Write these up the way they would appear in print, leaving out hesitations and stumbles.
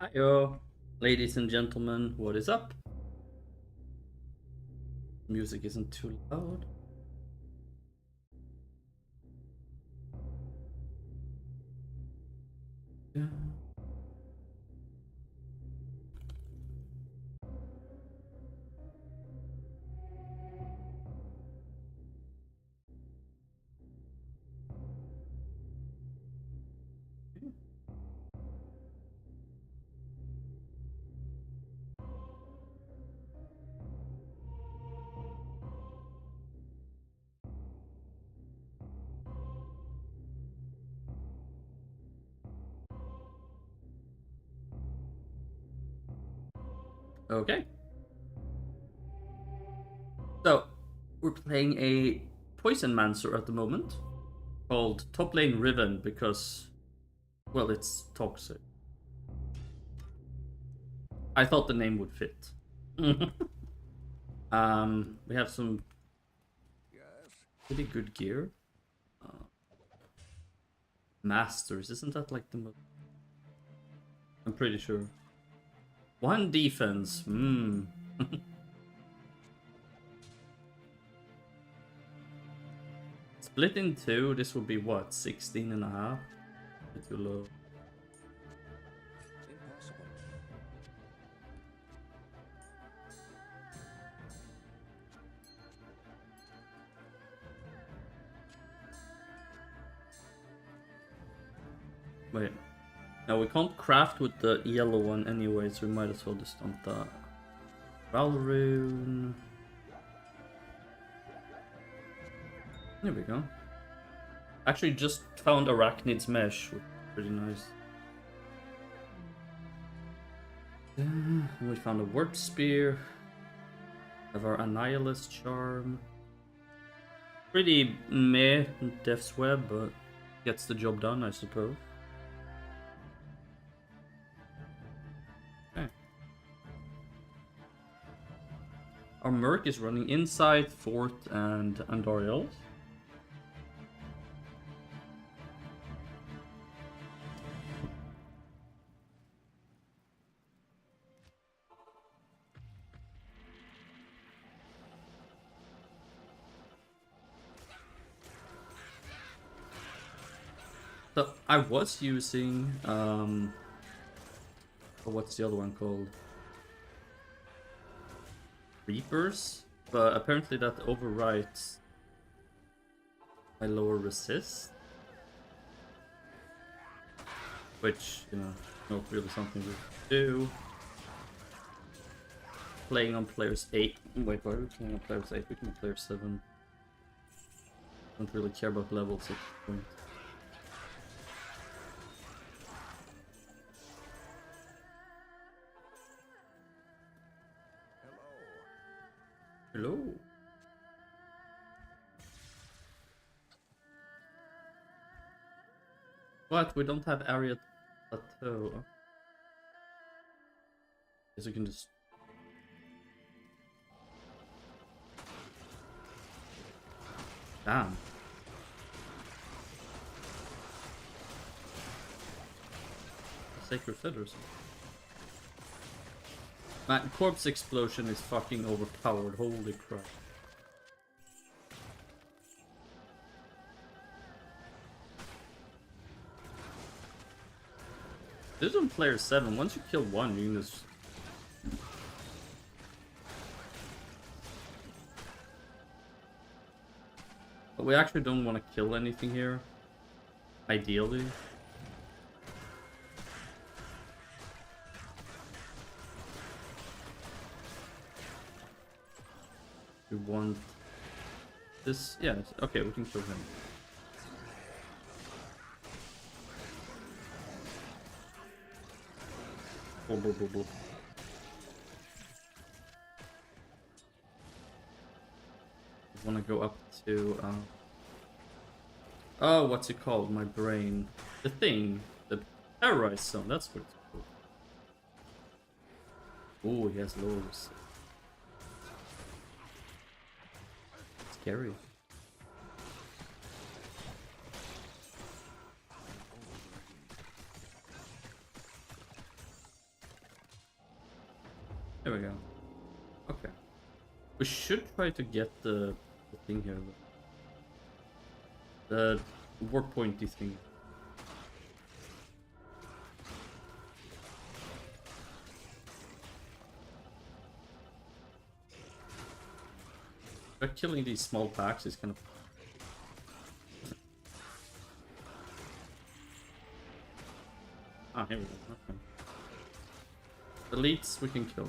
Hiyo, ladies and gentlemen, what is up? Music isn't too loud. Yeah. Okay. So, we're playing a Poison Mancer at the moment called Top Lane Riven because, well, it's toxic. I thought the name would fit. We have some pretty good gear. Masters, isn't that like the most? I'm pretty sure. One defense. Split in two, this would be what, 16 and a half? Too low. Impossible. Wait. Now we can't craft with the yellow one anyway, so we might as well just dump that. Rune. There we go. Actually just found Arachnid's Mesh, which is pretty nice. We found a Warp Spear. Have our Annihilus Charm. Pretty meh Death's Web, but gets the job done, I suppose. Okay. Our Merc is running Insight, Fort, and Andoriel. So I was using what's the other one called? Reapers, but apparently that overwrites my lower resist, which, you know, not really something we do. Playing on players 8. Wait, why are we playing on players 8? We can be player 7. Don't really care about levels at this point. Hello. But we don't have area plateau. Guess we can just. Damn. Sacred Feathers. Man, Corpse Explosion is fucking overpowered, holy crap. This is on player 7, once you kill one, you can just... But we actually don't want to kill anything here. Ideally. We want this. Yeah, okay, we can kill him. Blah, blah, blah, blah. I want to go up to oh, what's it called? My brain. The thing. The terrorized zone. That's what it's called. Oh, he has lowers. Scary. We should try to get the thing here. The warp pointy thing. But killing these small packs is kind of... Ah, here we go. Okay. Elites we can kill.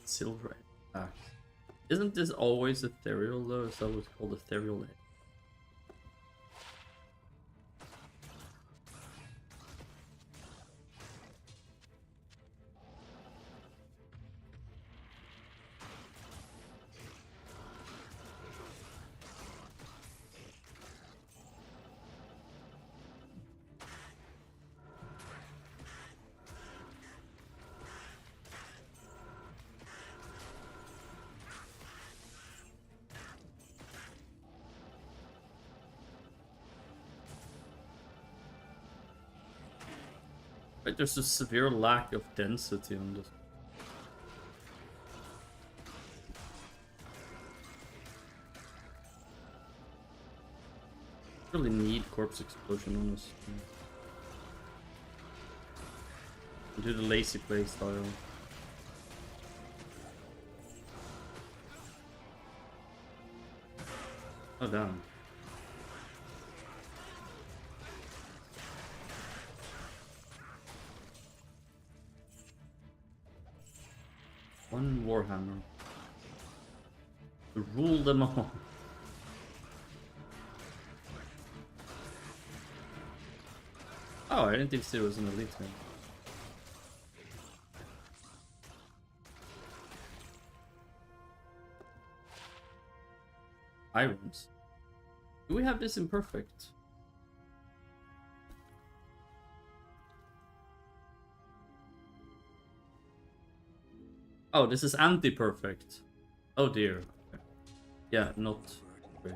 Silver axe. Isn't this always ethereal though? Is that what's called ethereal egg? Right, there's a severe lack of density on this. Really need corpse explosion on this. Do the lazy play style. Oh damn. One Warhammer. To rule them all. Oh, I didn't think it was an elite thing. Irons. Do we have this imperfect? Oh, this is anti-perfect. Oh dear. Okay. Yeah, not great.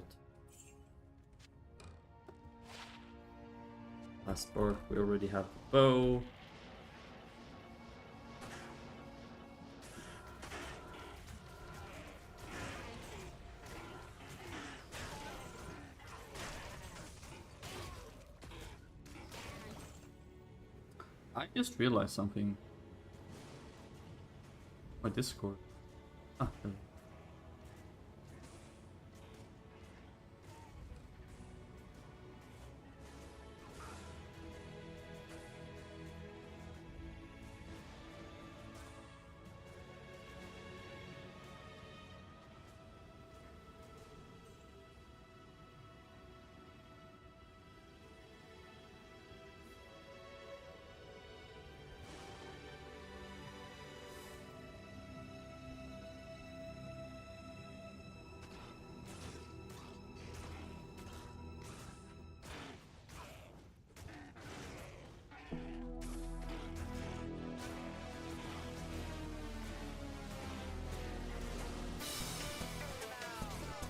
Last spark, we already have the bow. I just realized something. My Discord. Ah, there.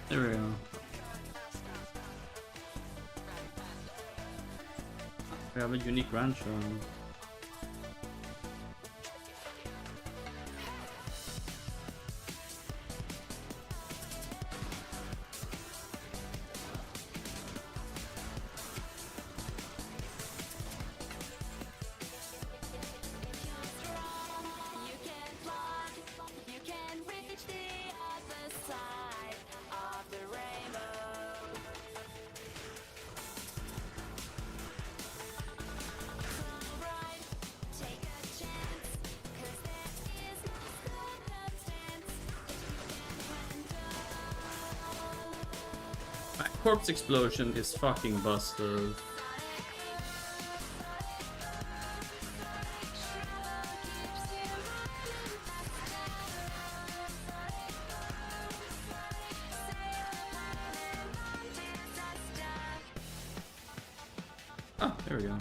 There we go. We have a unique rancher. Corpse explosion is fucking busted. There we go.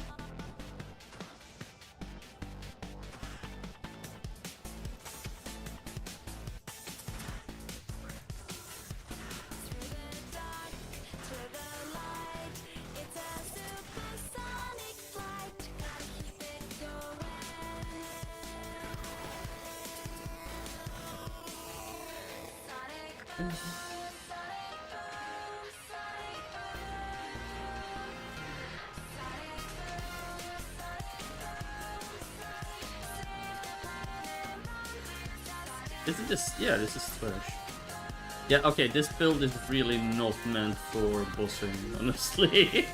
Isn't this? Yeah, this is trash. Yeah, okay, this build is really not meant for bossing, honestly.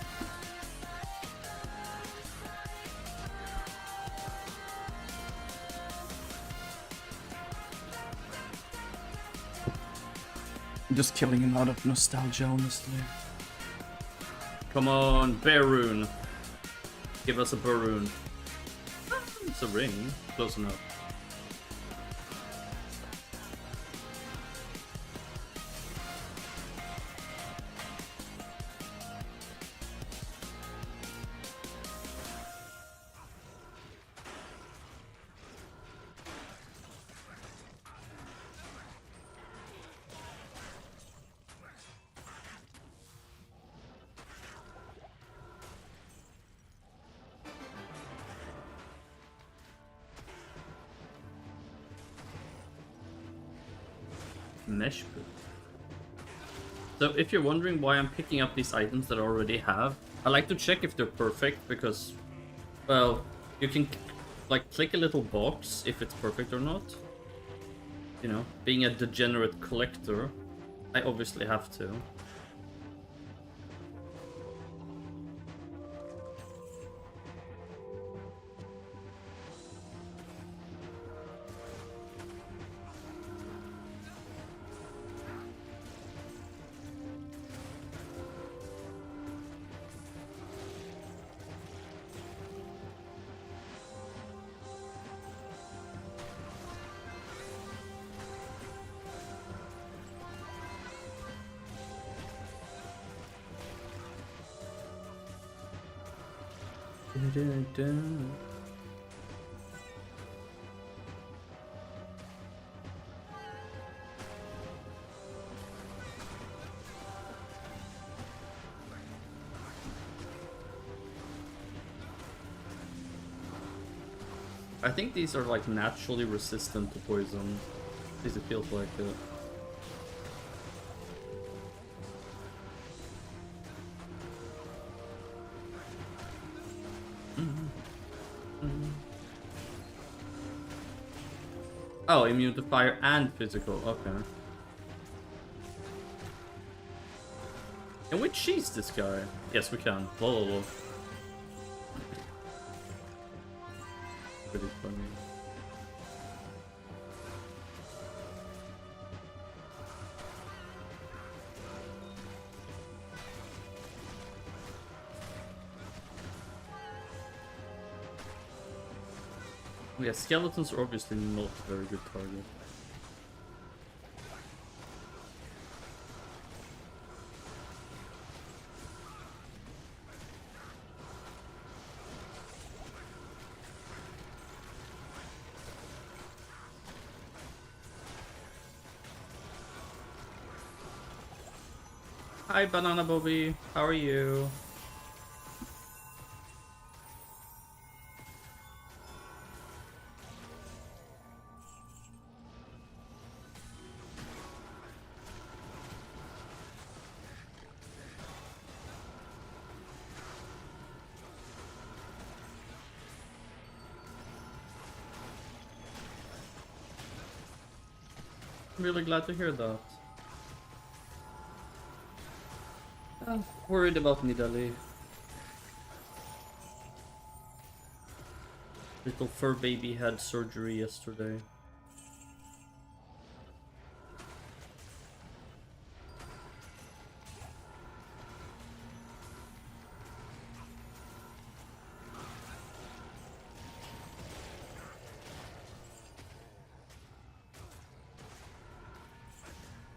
I'm just killing him out of nostalgia, honestly. Come on, Baroon. Give us a Baroon. It's a ring. Close enough. Mesh boot. So if you're wondering why I'm picking up these items that I already have, I like to check if they're perfect because, well, you can like click a little box if it's perfect or not. You know, being a degenerate collector, I obviously have to. I think these are like naturally resistant to poison. At least it feels like it. Oh, immune to fire and physical. Okay. Can we cheese this guy? Yes, we can. Lol. Pretty funny. Yeah, skeletons are obviously not a very good target. Hi, Banana Bobby. How are you? I'm really glad to hear that. I'm worried about Nidalee. Little fur baby had surgery yesterday.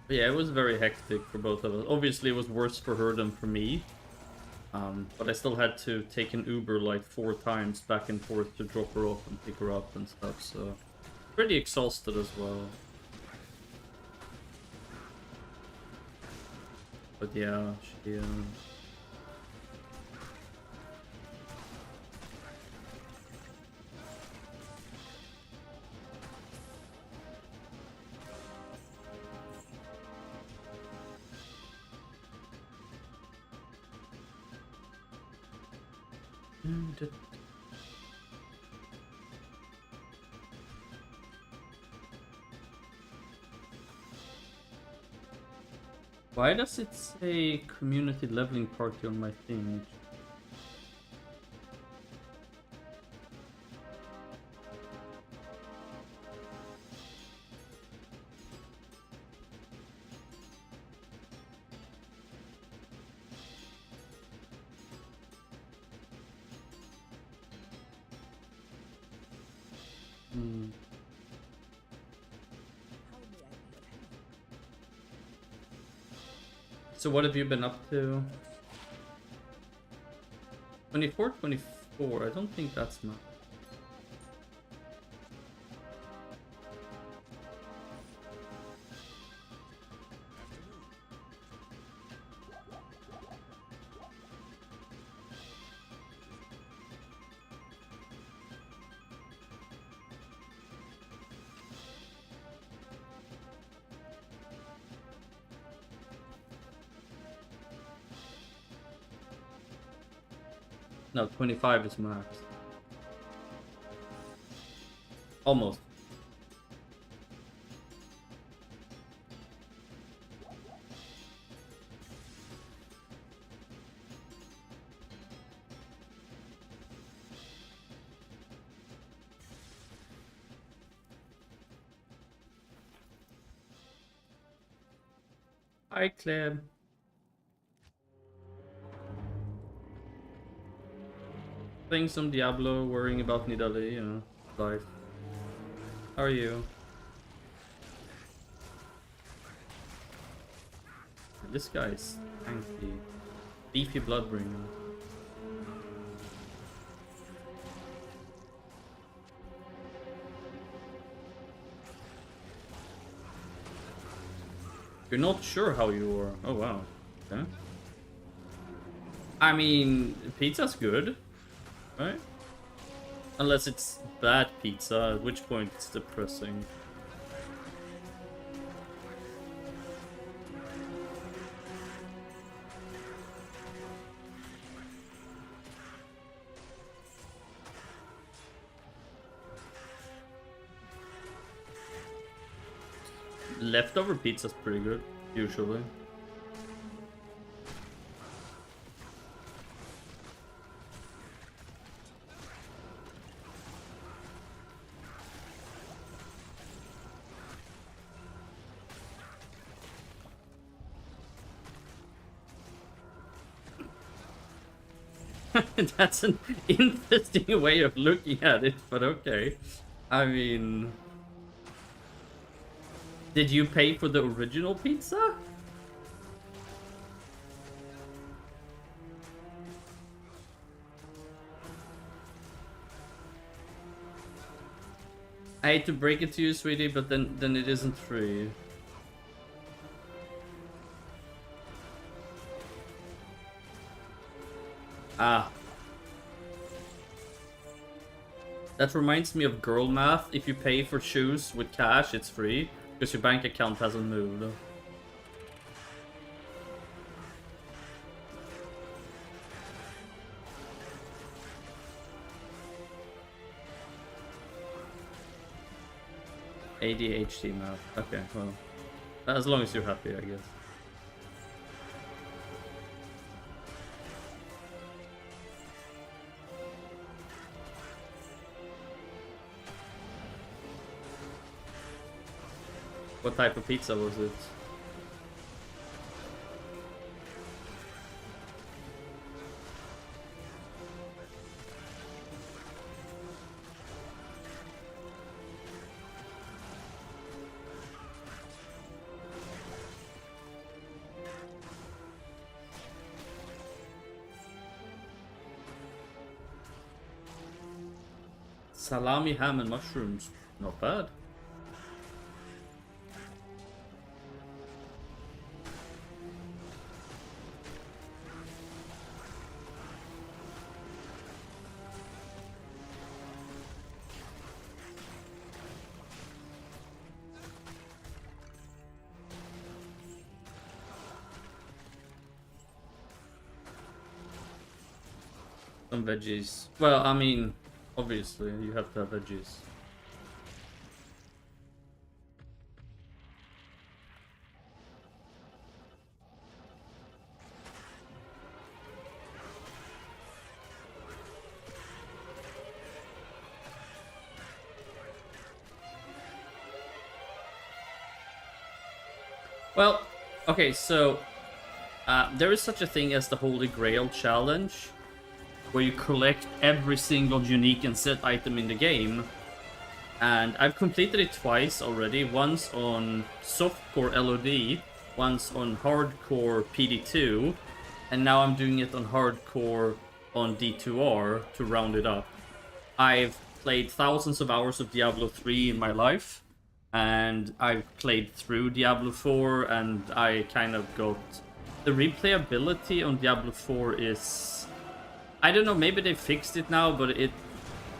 But yeah, it was very hectic for both of us. Obviously, it was worse for her than for me. But I still had to take an Uber like 4 times back and forth to drop her off and pick her up and stuff, so pretty exhausted as well. But yeah, she Why does it say community leveling party on my thing? So what have you been up to? 24, 24. I don't think that's much. No, 25 is max. Almost. Hi, Claire. Playing some Diablo, worrying about Nidalee, you know, life. How are you? This guy's tanky. Beefy Bloodbringer. You're not sure how you are. Oh wow. Okay. I mean, pizza's good, right? Unless it's bad pizza, at which point it's depressing. Leftover pizza's pretty good, usually. That's an interesting way of looking at it, but okay. I mean... Did you pay for the original pizza? I hate to break it to you, sweetie, but then it isn't free. Ah. That reminds me of girl math. If you pay for shoes with cash, it's free. Because your bank account hasn't moved. ADHD math. Okay, well. As long as you're happy, I guess. What type of pizza was it? salami, ham, and mushrooms. Not bad. Some veggies. Well, I mean, obviously, you have to have veggies. Well, okay, so there is such a thing as the Holy Grail challenge, where you collect every single unique and set item in the game. And I've completed it twice already, once on softcore LOD, once on hardcore PD2, and now I'm doing it on hardcore on D2R to round it up. I've played thousands of hours of Diablo 3 in my life, and I've played through Diablo 4, and I kind of got... The replayability on Diablo 4 is... I don't know, maybe they fixed it now, but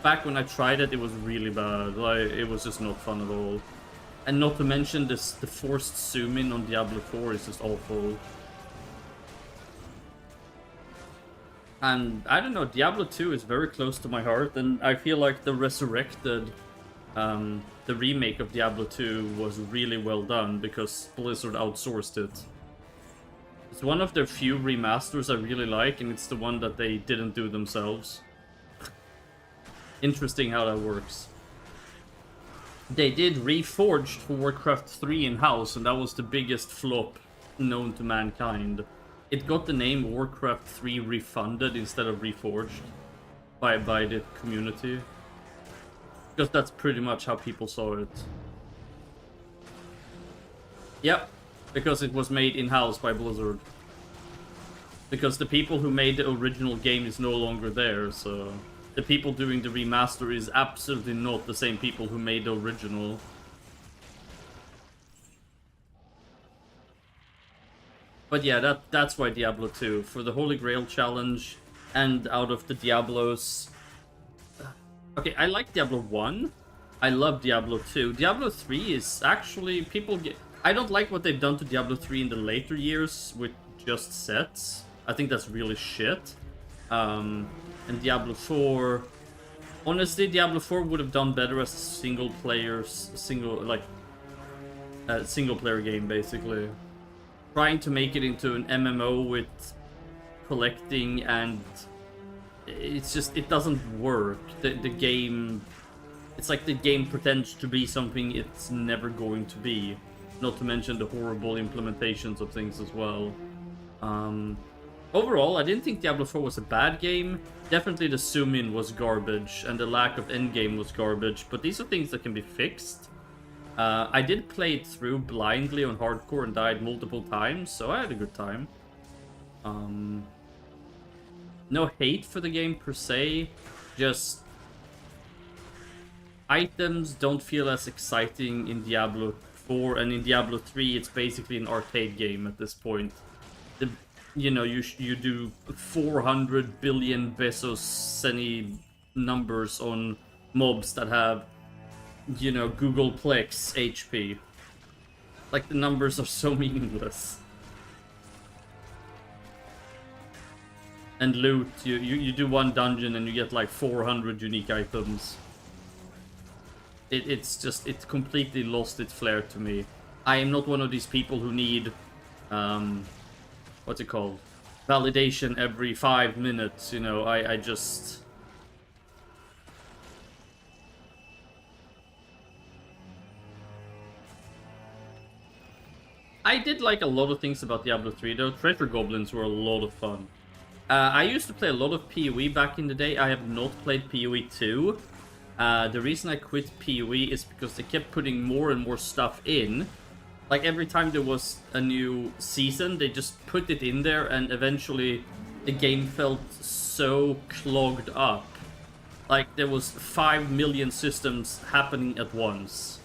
back when I tried it, it was really bad. Like, it was just not fun at all. And not to mention the forced zoom in on Diablo 4 is just awful. And I don't know, Diablo 2 is very close to my heart, and I feel like the Resurrected, the remake of Diablo 2 was really well done because Blizzard outsourced it. It's one of their few remasters I really like, and it's the one that they didn't do themselves. Interesting how that works. They did Reforged for Warcraft 3 in-house, and that was the biggest flop known to mankind. It got the name Warcraft 3 refunded instead of Reforged by the community. Because that's pretty much how people saw it. Yep. Because it was made in-house by Blizzard. Because the people who made the original game is no longer there, so... The people doing the remaster is absolutely not the same people who made the original. But yeah, that's why Diablo 2. For the Holy Grail challenge, and out of the Diablos... Okay, I like Diablo 1. I love Diablo 2. Diablo 3 is actually... People get... I don't like what they've done to Diablo 3 in the later years with just sets. I think that's really shit. And Diablo 4... Honestly, Diablo 4 would have done better as a single player game, basically. Trying to make it into an MMO with collecting and... It's just, it doesn't work. The game... It's like the game pretends to be something it's never going to be. Not to mention the horrible implementations of things as well. Overall, I didn't think Diablo 4 was a bad game. Definitely the zoom-in was garbage, and the lack of endgame was garbage, but these are things that can be fixed. I did play it through blindly on hardcore and died multiple times, so I had a good time. No hate for the game per se, just... Items don't feel as exciting in Diablo 4, and in Diablo 3 it's basically an arcade game at this point. You know, you do 400 billion pesos any numbers on mobs that have, you know, Googleplex HP. Like, the numbers are so meaningless. And loot, you do one dungeon and you get like 400 unique items. It's just, it completely lost its flair to me. I am not one of these people who need, what's it called? Validation every 5 minutes, you know, I just... I did like a lot of things about Diablo 3 though. Treasure Goblins were a lot of fun. I used to play a lot of PoE back in the day. I have not played PoE 2. The reason I quit PoE is because they kept putting more and more stuff in. Like, every time there was a new season, they just put it in there, and eventually the game felt so clogged up. Like, there was 5 million systems happening at once.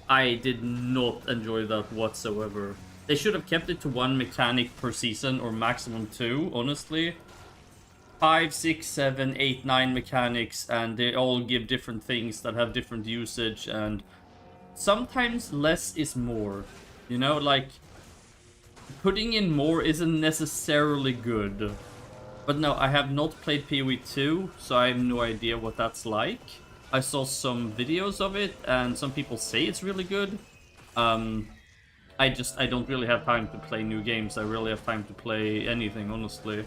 I did not enjoy that whatsoever. They should have kept it to 1 mechanic per season, or maximum 2, honestly. 5, 6, 7, 8, 9 mechanics, and they all give different things that have different usage, and sometimes less is more. You know, like, putting in more isn't necessarily good. But no, I have not played PoE 2, so I have no idea what that's like. I saw some videos of it, and some people say it's really good. I don't really have time to play new games. I really have time to play anything, honestly.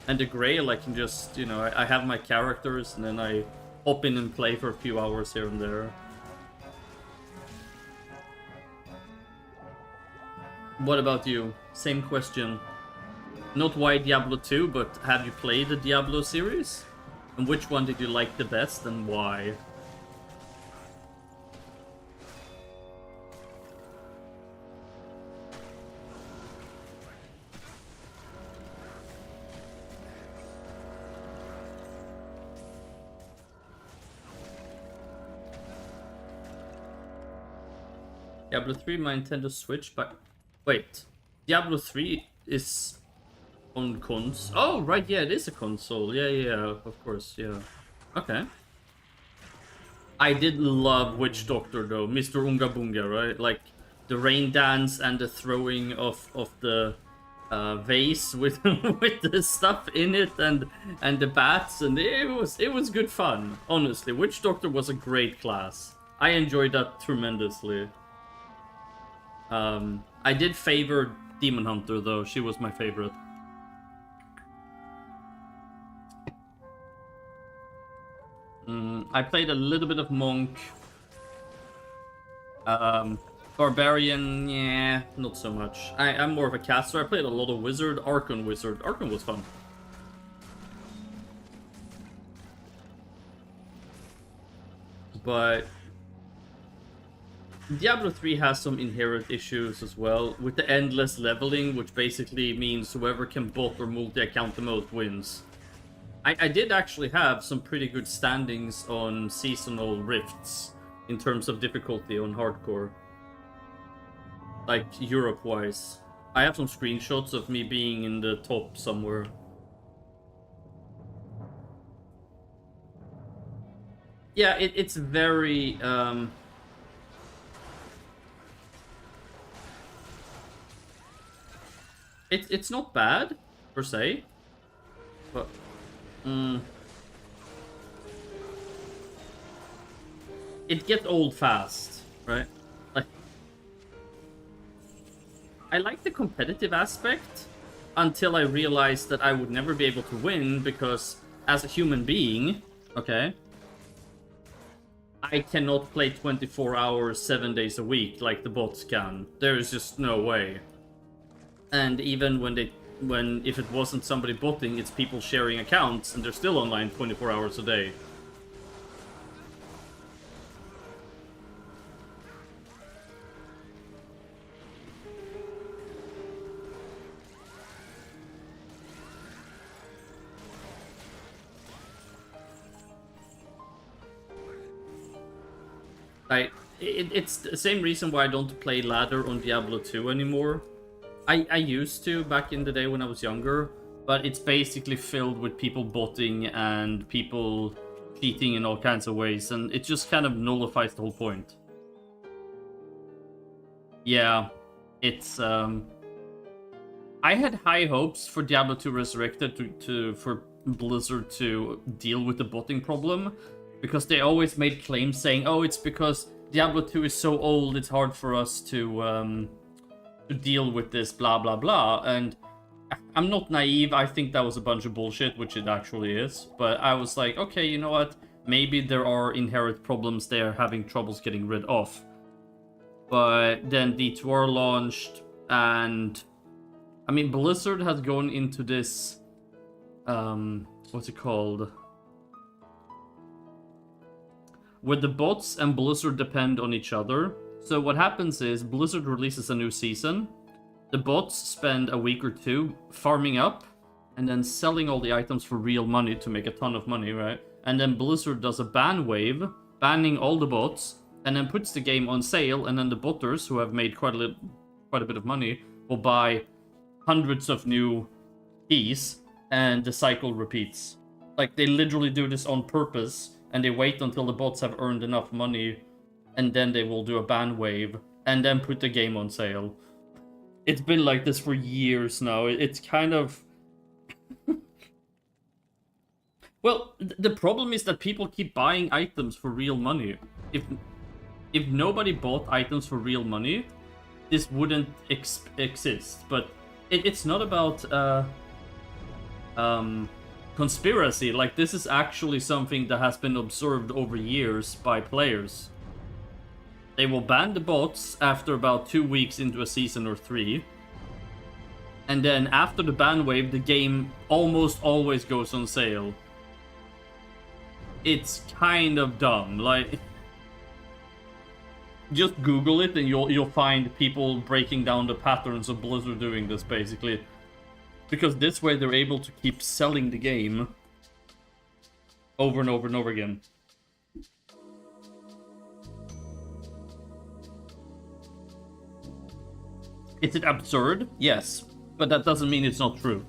And the Grail, I can just, you know, I have my characters, and then I hop in and play for a few hours here and there. What about you? Same question. Not why Diablo 2, but have you played the Diablo series? And which one did you like the best, and why? Diablo 3, my Nintendo Switch, but... Wait. Diablo 3 is on console? Oh, right, yeah, it is a console. Yeah, of course, yeah. Okay. I did love Witch Doctor, though. Mr. Unga Bunga, right? Like, the rain dance and the throwing of the vase with with the stuff in it, and the bats, and it was good fun, honestly. Witch Doctor was a great class. I enjoyed that tremendously. I did favor Demon Hunter, though. She was my favorite. I played a little bit of Monk. Barbarian, yeah, not so much. I'm more of a caster. I played a lot of Wizard. Archon Wizard. Archon was fun. But Diablo 3 has some inherent issues as well, with the endless leveling, which basically means whoever can bot or multi-account the most wins. I did actually have some pretty good standings on seasonal rifts in terms of difficulty on hardcore. Like, Europe-wise. I have some screenshots of me being in the top somewhere. Yeah, it's very... It's not bad, per se. But... it gets old fast, right? Like, I like the competitive aspect until I realized that I would never be able to win, because as a human being, okay, I cannot play 24 hours, 7 days a week like the bots can. There is just no way. And even if it wasn't somebody botting, it's people sharing accounts, and they're still online 24 hours a day. It's the same reason why I don't play ladder on Diablo 2 anymore. I used to back in the day when I was younger, but it's basically filled with people botting and people cheating in all kinds of ways, and it just kind of nullifies the whole point. Yeah, it's I had high hopes for Diablo 2 Resurrected for Blizzard to deal with the botting problem, because they always made claims saying, oh, it's because Diablo 2 is so old, it's hard for us to deal with this, blah, blah, blah. And I'm not naive. I think that was a bunch of bullshit, which it actually is. But I was like, okay, you know what? Maybe there are inherent problems they're having troubles getting rid of. But then D2R launched, and... I mean, Blizzard has gone into this... what's it called? Where the bots and Blizzard depend on each other. So what happens is, Blizzard releases a new season, the bots spend a week or two farming up, and then selling all the items for real money to make a ton of money, right? And then Blizzard does a ban wave, banning all the bots, and then puts the game on sale, and then the botters, who have made quite a bit of money, will buy hundreds of new keys, and the cycle repeats. Like, they literally do this on purpose, and they wait until the bots have earned enough money, and then they will do a ban wave, and then put the game on sale. It's been like this for years now. It's kind of... Well, the problem is that people keep buying items for real money. If nobody bought items for real money, this wouldn't exist. But it's not about conspiracy. Like, this is actually something that has been observed over years by players. They will ban the bots after about 2 weeks into a season or 3. And then after the ban wave, the game almost always goes on sale. It's kind of dumb. Like, just Google it and you'll find people breaking down the patterns of Blizzard doing this, basically. Because this way they're able to keep selling the game over and over and over again. Is it absurd? Yes. But that doesn't mean it's not true.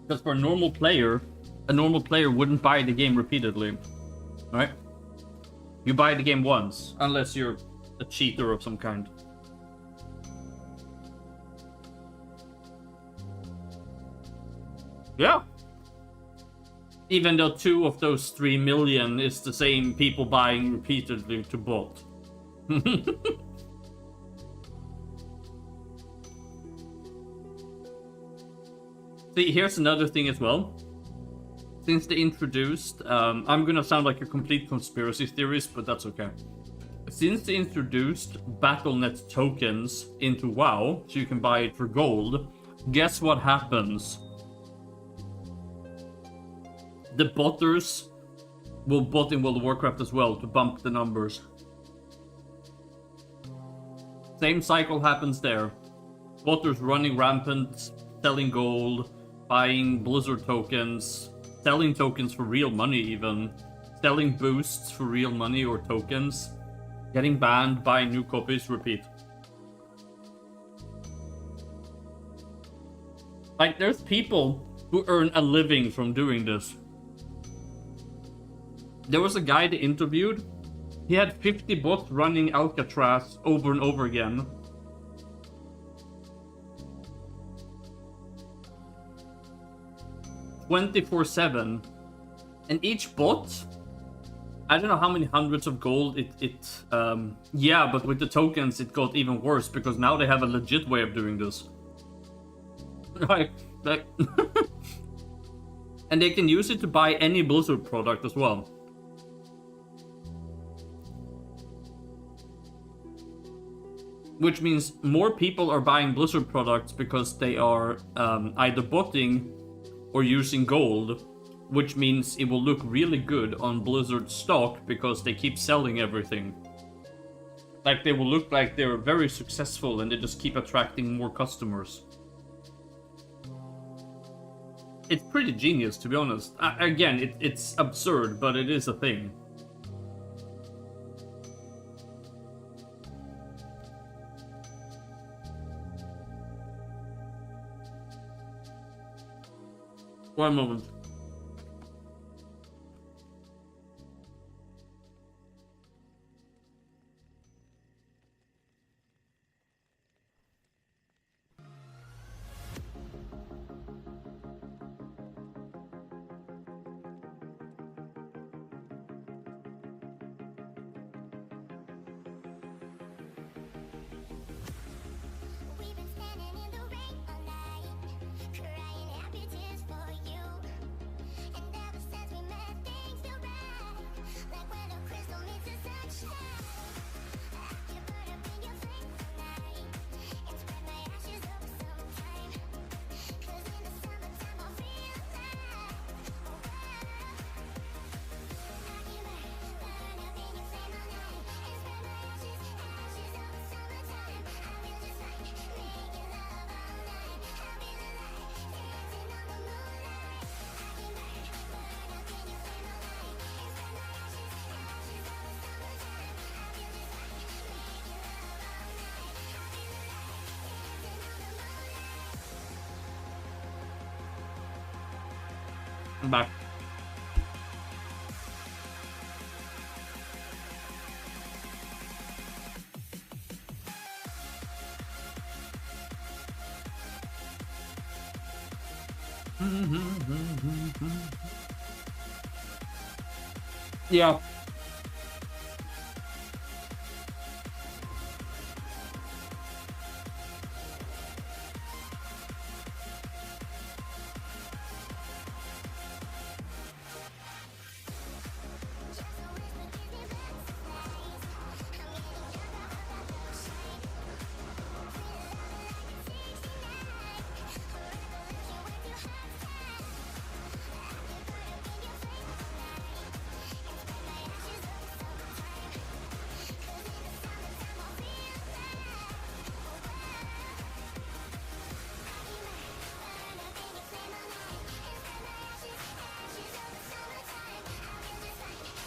Because for a normal player wouldn't buy the game repeatedly. Right? You buy the game once, unless you're a cheater of some kind. Yeah. Even though 2 of those 3 million is the same people buying repeatedly to bot. See, here's another thing as well. Since they introduced... I'm gonna sound like a complete conspiracy theorist, but that's okay. Since they introduced Battle.net tokens into WoW, so you can buy it for gold, guess what happens? The botters will bot in World of Warcraft as well to bump the numbers. Same cycle happens there. Botters running rampant, selling gold, buying Blizzard tokens, selling tokens for real money even, selling boosts for real money or tokens, getting banned, buying new copies, repeat. Like, there's people who earn a living from doing this. There was a guy they interviewed. He had 50 bots running Alcatraz over and over again. (24/7), and each bot, I don't know how many hundreds of gold yeah, but with the tokens it got even worse because now they have a legit way of doing this. Like and they can use it to buy any Blizzard product as well. Which means more people are buying Blizzard products because they are either botting or using gold, which means it will look really good on Blizzard stock because they keep selling everything. Like, they will look like they're very successful and they just keep attracting more customers. It's pretty genius, to be honest. Again, it's absurd, but it is a thing. One moment. I'm back. Yeah.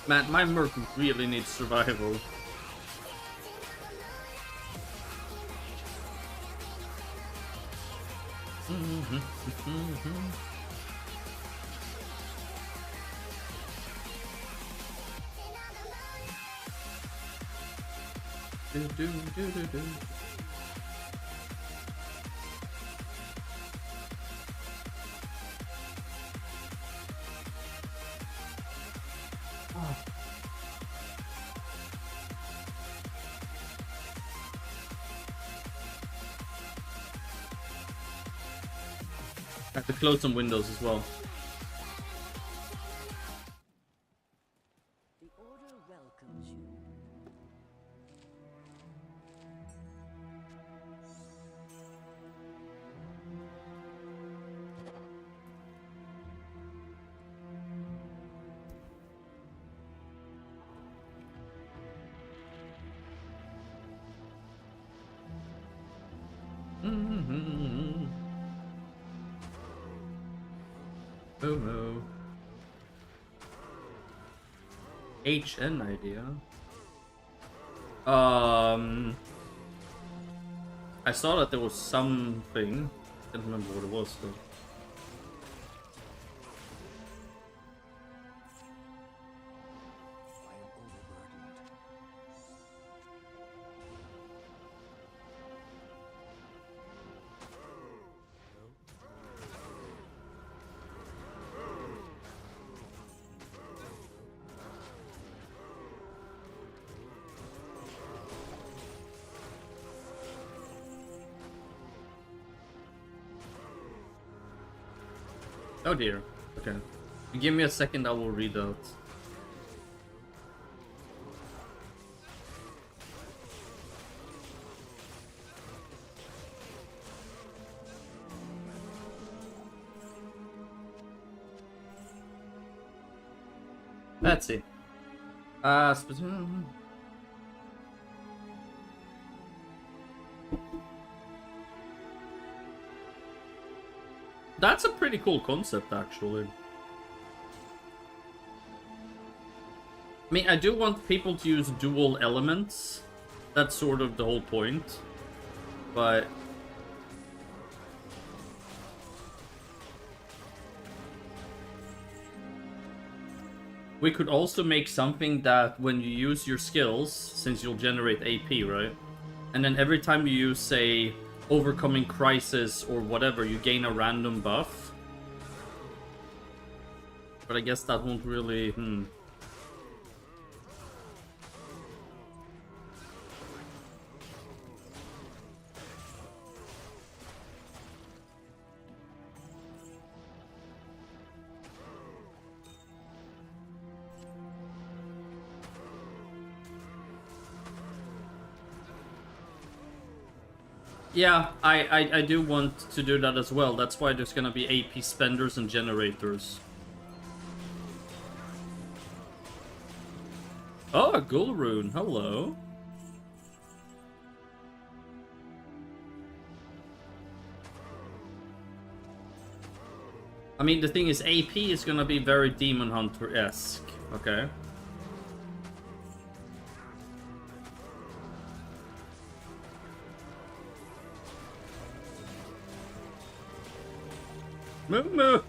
Man, my merc really needs survival. I have to close some windows as well. The order welcomes you. Oh no. HN idea. I saw that there was something. I can't remember what it was though. Oh dear. Okay. Give me a second, I will read out. Let's see. That's a pretty cool concept, actually. I mean, I do want people to use dual elements. That's sort of the whole point. But... we could also make something that when you use your skills, since you'll generate AP, right? And then every time you use, say, overcoming crisis or whatever, you gain a random buff. But I guess that won't really... Yeah, I do want to do that as well. That's why there's gonna be AP spenders and generators. Oh, a ghoul rune. Hello. I mean, the thing is, AP is gonna be very Demon Hunter-esque. Okay. Moo moo.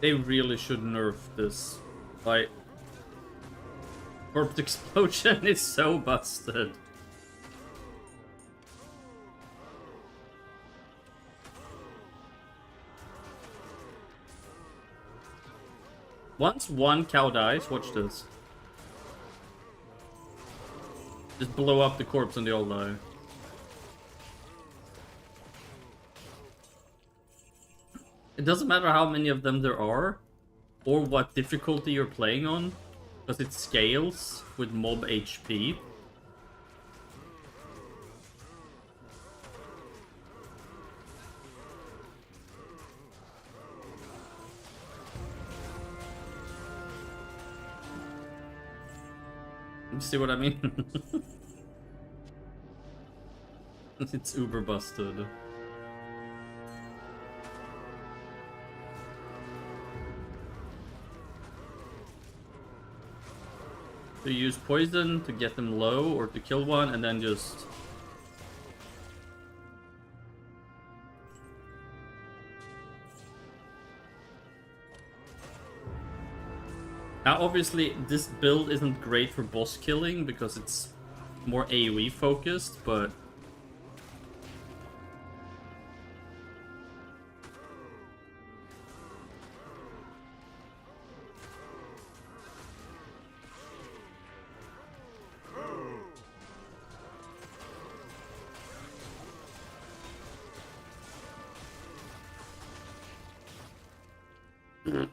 They really should nerf this. Like, Corpse Explosion is so busted. Once one cow dies, watch this. Just blow up the corpse and they all die. It doesn't matter how many of them there are, or what difficulty you're playing on, because it scales with mob HP. You see what I mean? It's uber busted. So you use poison to get them low or to kill one, and then just... Now obviously this build isn't great for boss killing because it's more AoE focused, but... I can't.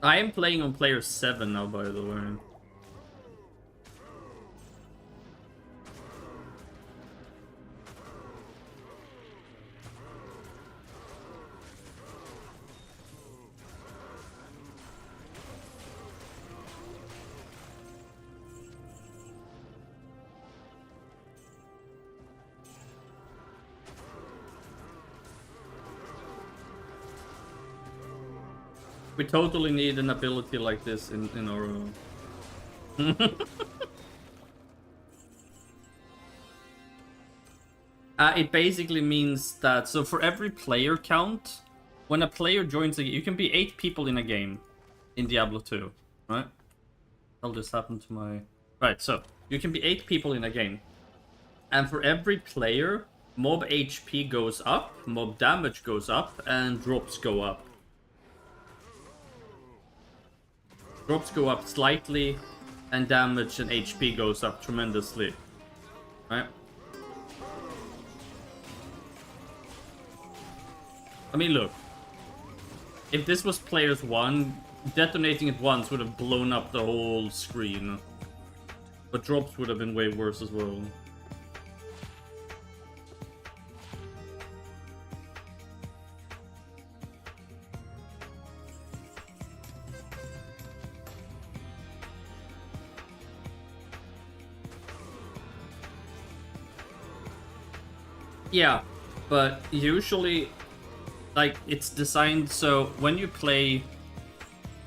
I am playing on player 7 now, by the way. We totally need an ability like this in our own. It basically means that, so for every player count, when a player joins a game, you can be 8 people in a game in Diablo 2, right? I'll just happen to my... Right, so you can be 8 people in a game. And for every player, mob HP goes up, mob damage goes up, and drops go up. Drops go up slightly, and damage and HP goes up tremendously. Right? I mean, look. If this was players 1, detonating it once would have blown up the whole screen. But drops would have been way worse as well. Yeah, but usually, like, it's designed so when you play,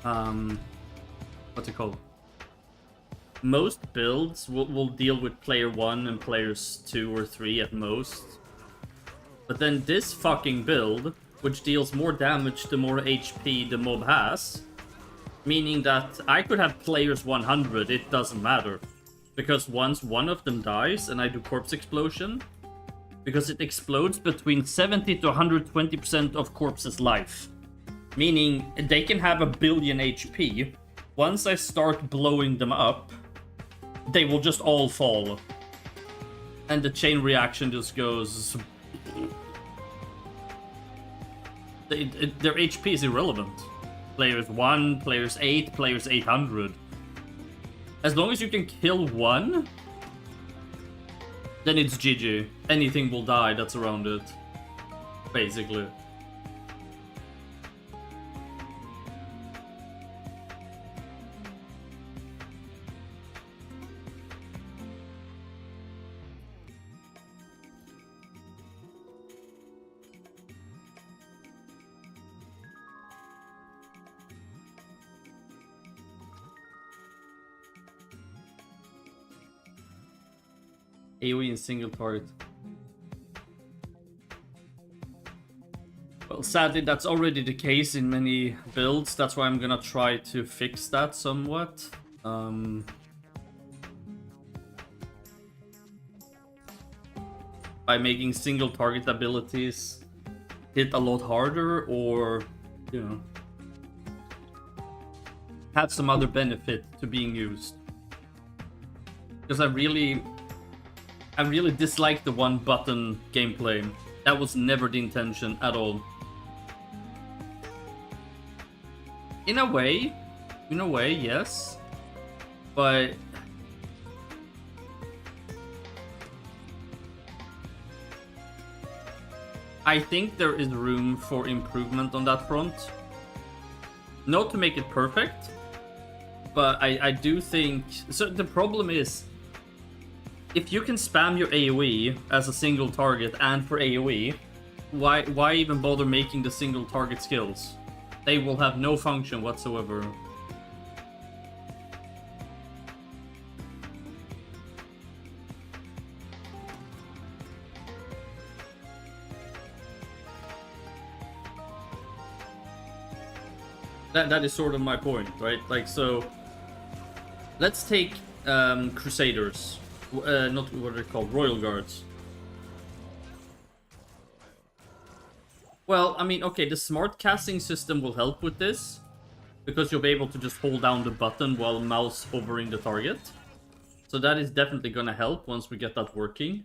what's it called? Most builds will deal with player 1 and players 2 or 3 at most. But then this fucking build, which deals more damage the more HP the mob has, meaning that I could have players 100, it doesn't matter. Because once one of them dies and I do Corpse Explosion, because it explodes between 70 to 120% of corpse's life. Meaning, they can have 1 billion HP. Once I start blowing them up, they will just all fall. And the chain reaction just goes... Their HP is irrelevant. Players 1, players 8, players 800. As long as you can kill one, then it's GG. Anything will die that's around it. Basically. AoE in single target. Well, sadly, that's already the case in many builds. That's why I'm gonna try to fix that somewhat. By making single target abilities hit a lot harder, or, you know, have some other benefit to being used. Because I really dislike the one button gameplay. That was never the intention at all. In a way, yes. But I think there is room for improvement on that front. Not to make it perfect, but I do think... So the problem is, if you can spam your AoE as a single target and for AoE, why even bother making the single target skills? They will have no function whatsoever. That is sort of my point, right? Like, so let's take Crusaders, not what they're called, Royal Guards. Well, I mean, okay, the smart casting system will help with this, because you'll be able to just hold down the button while mouse hovering the target. So that is definitely gonna help once we get that working.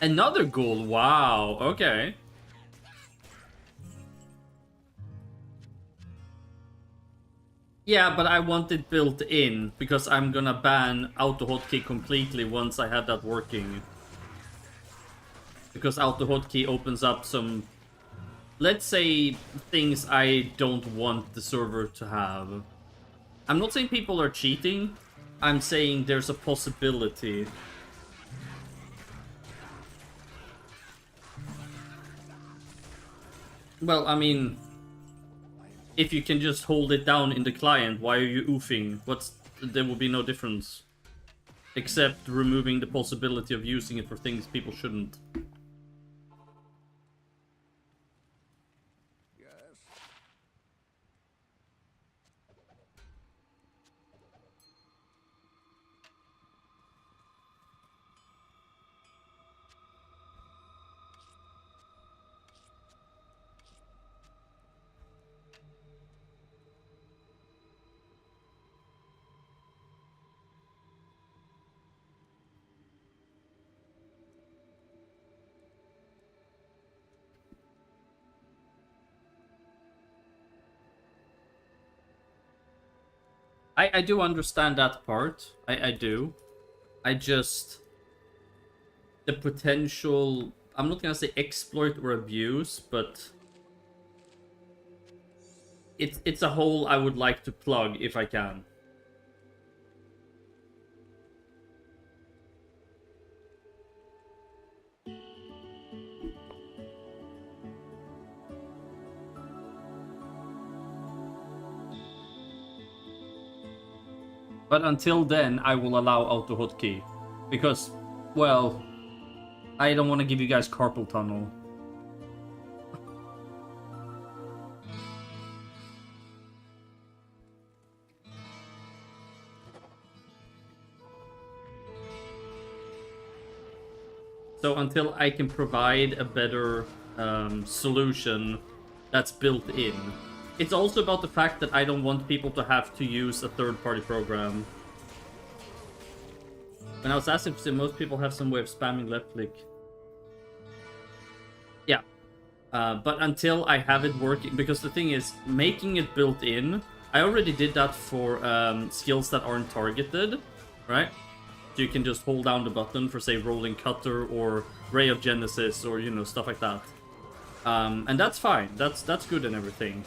Another goal, wow, okay. Yeah, but I want it built in, because I'm gonna ban auto hotkey completely once I have that working. Because auto hotkey opens up some, let's say, things I don't want the server to have. I'm not saying people are cheating, I'm saying there's a possibility. Well, I mean, if you can just hold it down in the client, why are you oofing? There will be no difference. Except removing the possibility of using it for things people shouldn't. I do understand that part. I do. I just... The potential... I'm not gonna say exploit or abuse, but... It's a hole I would like to plug if I can. But until then, I will allow auto hotkey. Because, well, I don't want to give you guys carpal tunnel. So until I can provide a better solution that's built in. It's also about the fact that I don't want people to have to use a third-party program. When I was asked if most people have some way of spamming left click. Yeah. But until I have it working, because the thing is, making it built in, I already did that for skills that aren't targeted, right? So you can just hold down the button for, say, Rolling Cutter or Ray of Genesis or, you know, stuff like that. And that's fine. That's good and everything.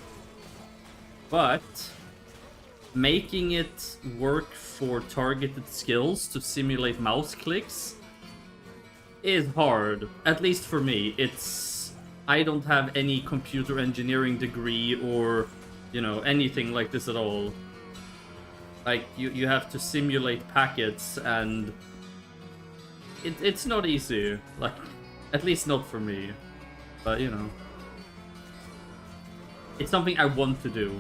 But making it work for targeted skills to simulate mouse clicks is hard. At least for me. I don't have any computer engineering degree or, you know, anything like this at all. Like, you have to simulate packets, and it's not easy. Like, at least not for me. But, you know. It's something I want to do.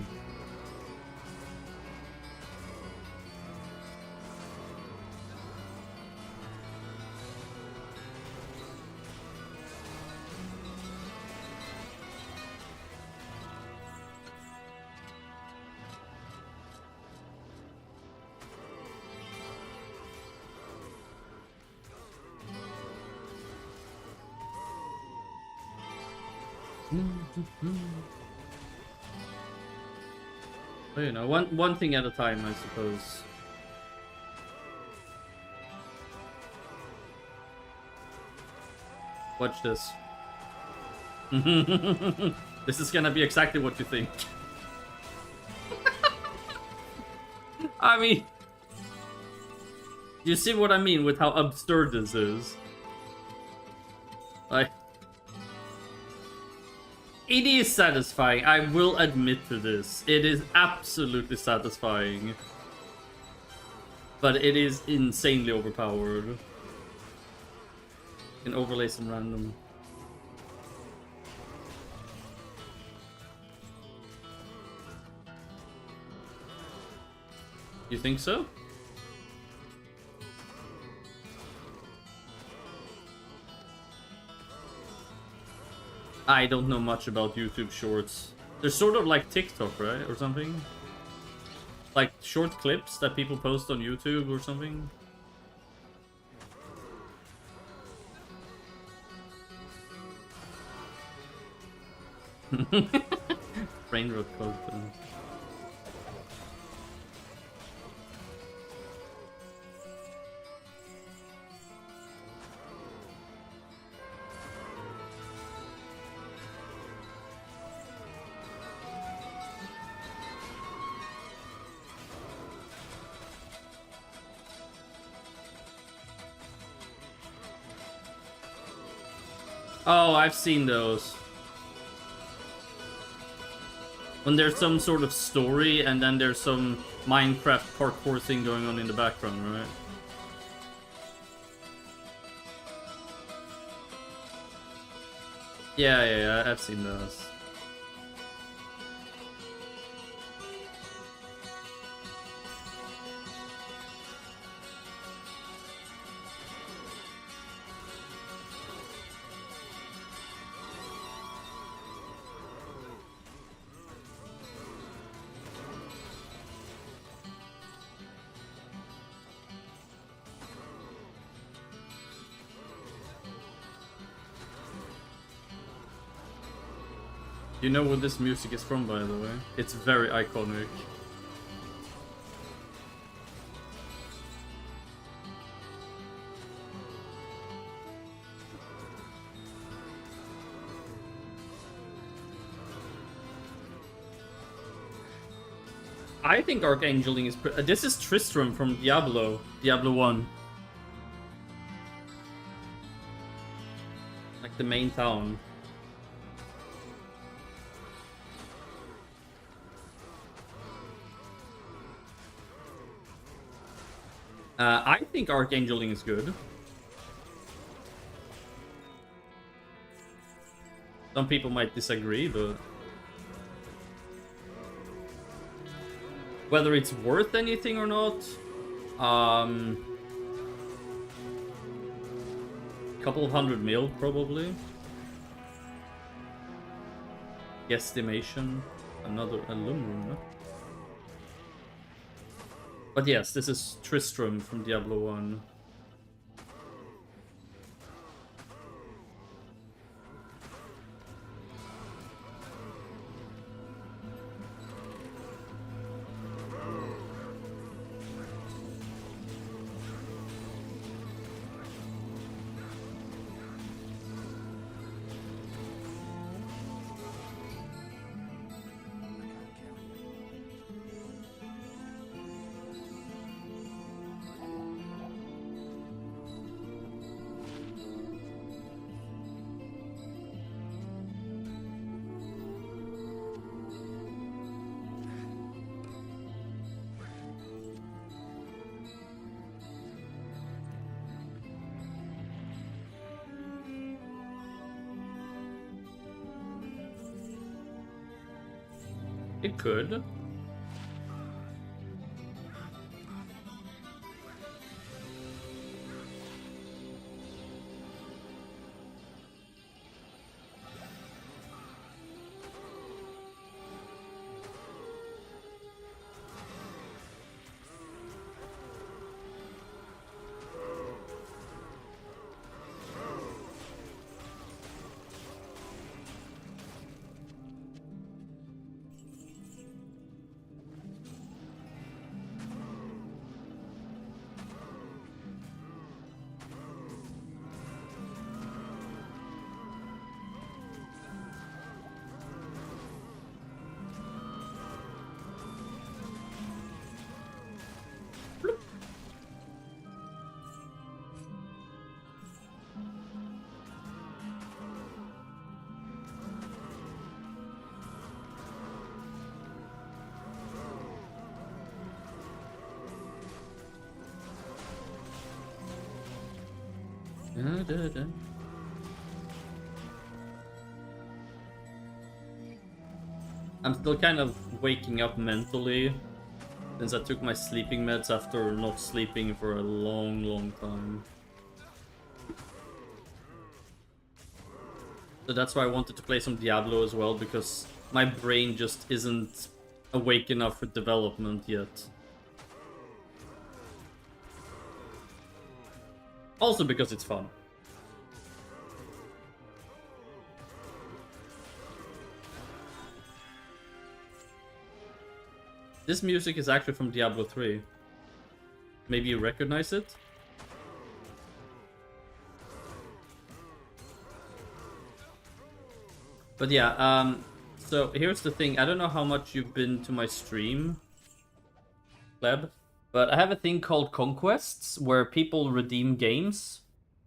But, you know, one thing at a time, I suppose. Watch this. This is gonna be exactly what you think. I mean, you see what I mean with how absurd this is? Like, it is satisfying, I will admit to this. It is absolutely satisfying. But it is insanely overpowered. You can overlay some random. You think so? I don't know much about YouTube Shorts. They're sort of like TikTok, right? Or something? Like short clips that people post on YouTube or something? Brain rot content. Oh, I've seen those. When there's some sort of story and then there's some Minecraft parkour thing going on in the background, right? Yeah, I've seen those. You know where this music is from, by the way? It's very iconic. I think Archangeling is... this is Tristram from Diablo 1. Like the main town. I think Archangeling is good. Some people might disagree, but... whether it's worth anything or not... couple of 100 mil, probably. Guesstimation. Another aluminum. But yes, this is Tristram from Diablo 1. It could. I'm still kind of waking up mentally since I took my sleeping meds after not sleeping for a long time. So that's why I wanted to play some Diablo as well, because my brain just isn't awake enough for development yet. Also because it's fun. This music is actually from Diablo 3. Maybe you recognize it? But yeah, so here's the thing. I don't know how much you've been to my stream, Pleb, but I have a thing called Conquests, where people redeem games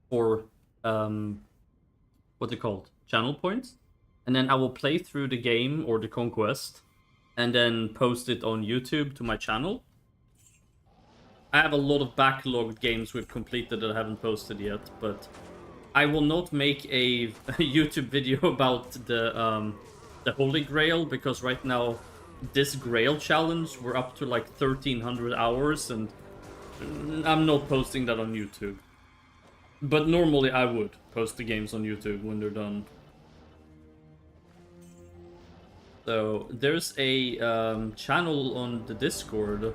for, what's it called? Channel points. And then I will play through the game, or the Conquest, and then post it on YouTube to my channel. I have a lot of backlogged games we've completed that I haven't posted yet, but I will not make a YouTube video about the Holy Grail, because right now this Grail challenge, we're up to like 1300 hours, and I'm not posting that on YouTube. But normally I would post the games on YouTube when they're done. So there's a channel on the Discord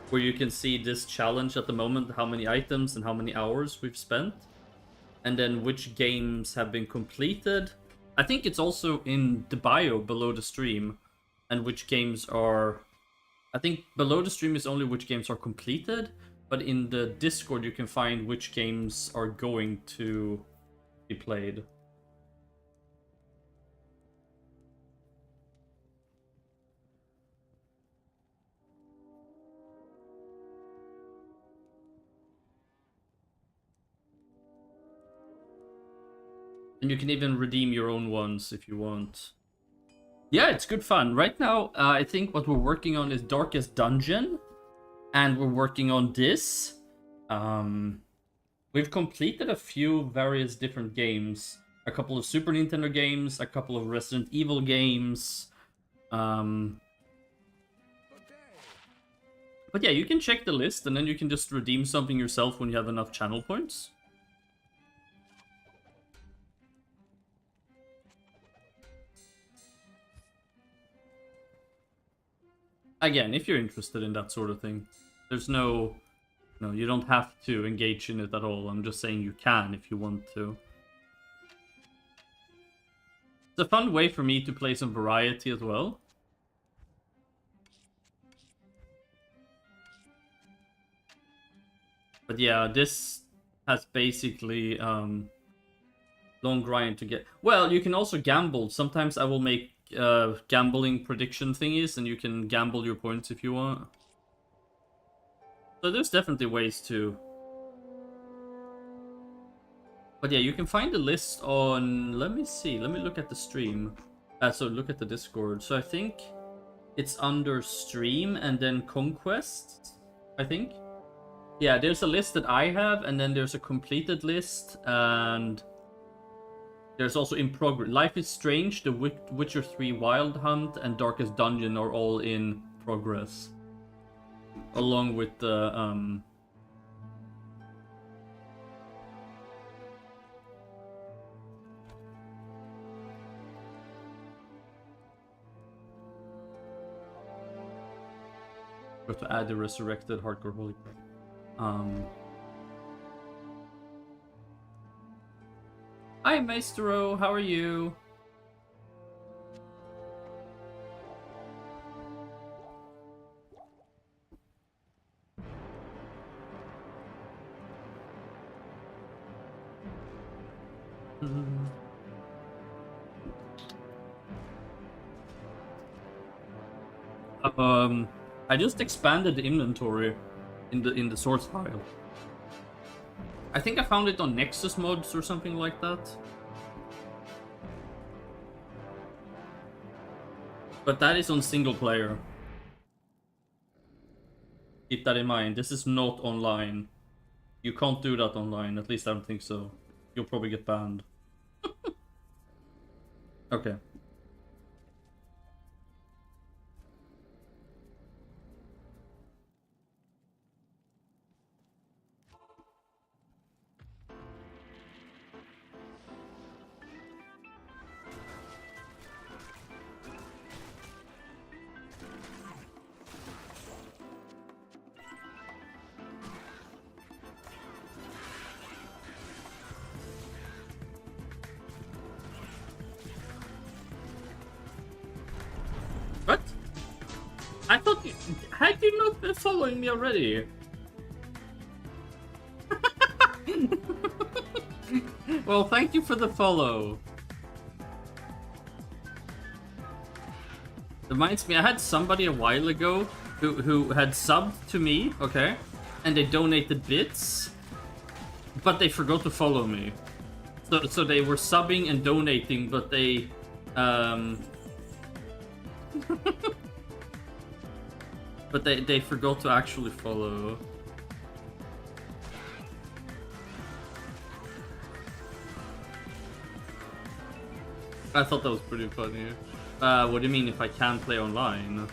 where you can see this challenge at the moment, how many items and how many hours we've spent, and then which games have been completed. I think it's also in the bio below the stream, and which games are... I think below the stream is only which games are completed, but in the Discord you can find which games are going to be played. And you can even redeem your own ones if you want. Yeah, it's good fun. Right now, I think what we're working on is Darkest Dungeon. And we're working on this. We've completed a few various different games. A couple of Super Nintendo games, a couple of Resident Evil games. But yeah, you can check the list and then you can just redeem something yourself when you have enough channel points. Again, if you're interested in that sort of thing, there's no, you don't have to engage in it at all. I'm just saying you can if you want to. It's a fun way for me to play some variety as well. But yeah, this has basically long grind to get... Well, you can also gamble. Sometimes I will make gambling prediction thingies, and you can gamble your points if you want. So there's definitely ways to. But yeah, you can find the list on... Let me see. Let me look at the stream. So look at the Discord. So I think it's under stream and then Conquest, I think. Yeah, there's a list that I have, and then there's a completed list, and There's also in progress. Life is Strange, The Witcher 3 Wild Hunt, and Darkest Dungeon are all in progress. Along with the got to add the resurrected hardcore holy. Hi Maestro, how are you? I just expanded the inventory in the source file. I think I found it on Nexus mods or something like that. But that is on single player. Keep that in mind. This is not online. You can't do that online. At least I don't think so. You'll probably get banned. Okay. What? I thought you... Had you not been following me already? Well, thank you for the follow. Reminds me, I had somebody a while ago who had subbed to me, okay? And they donated bits, but they forgot to follow me. So they were subbing and donating, but they... but they forgot to actually follow. I thought that was pretty funny. What do you mean if I can play online?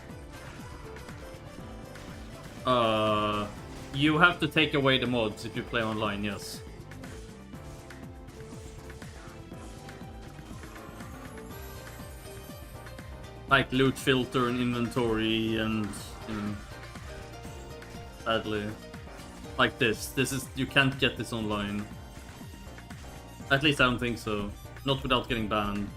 You have to take away the mods if you play online, yes. Like loot filter and inventory and, you know, sadly. Like this is, you can't get this online. At least I don't think so. Not without getting banned.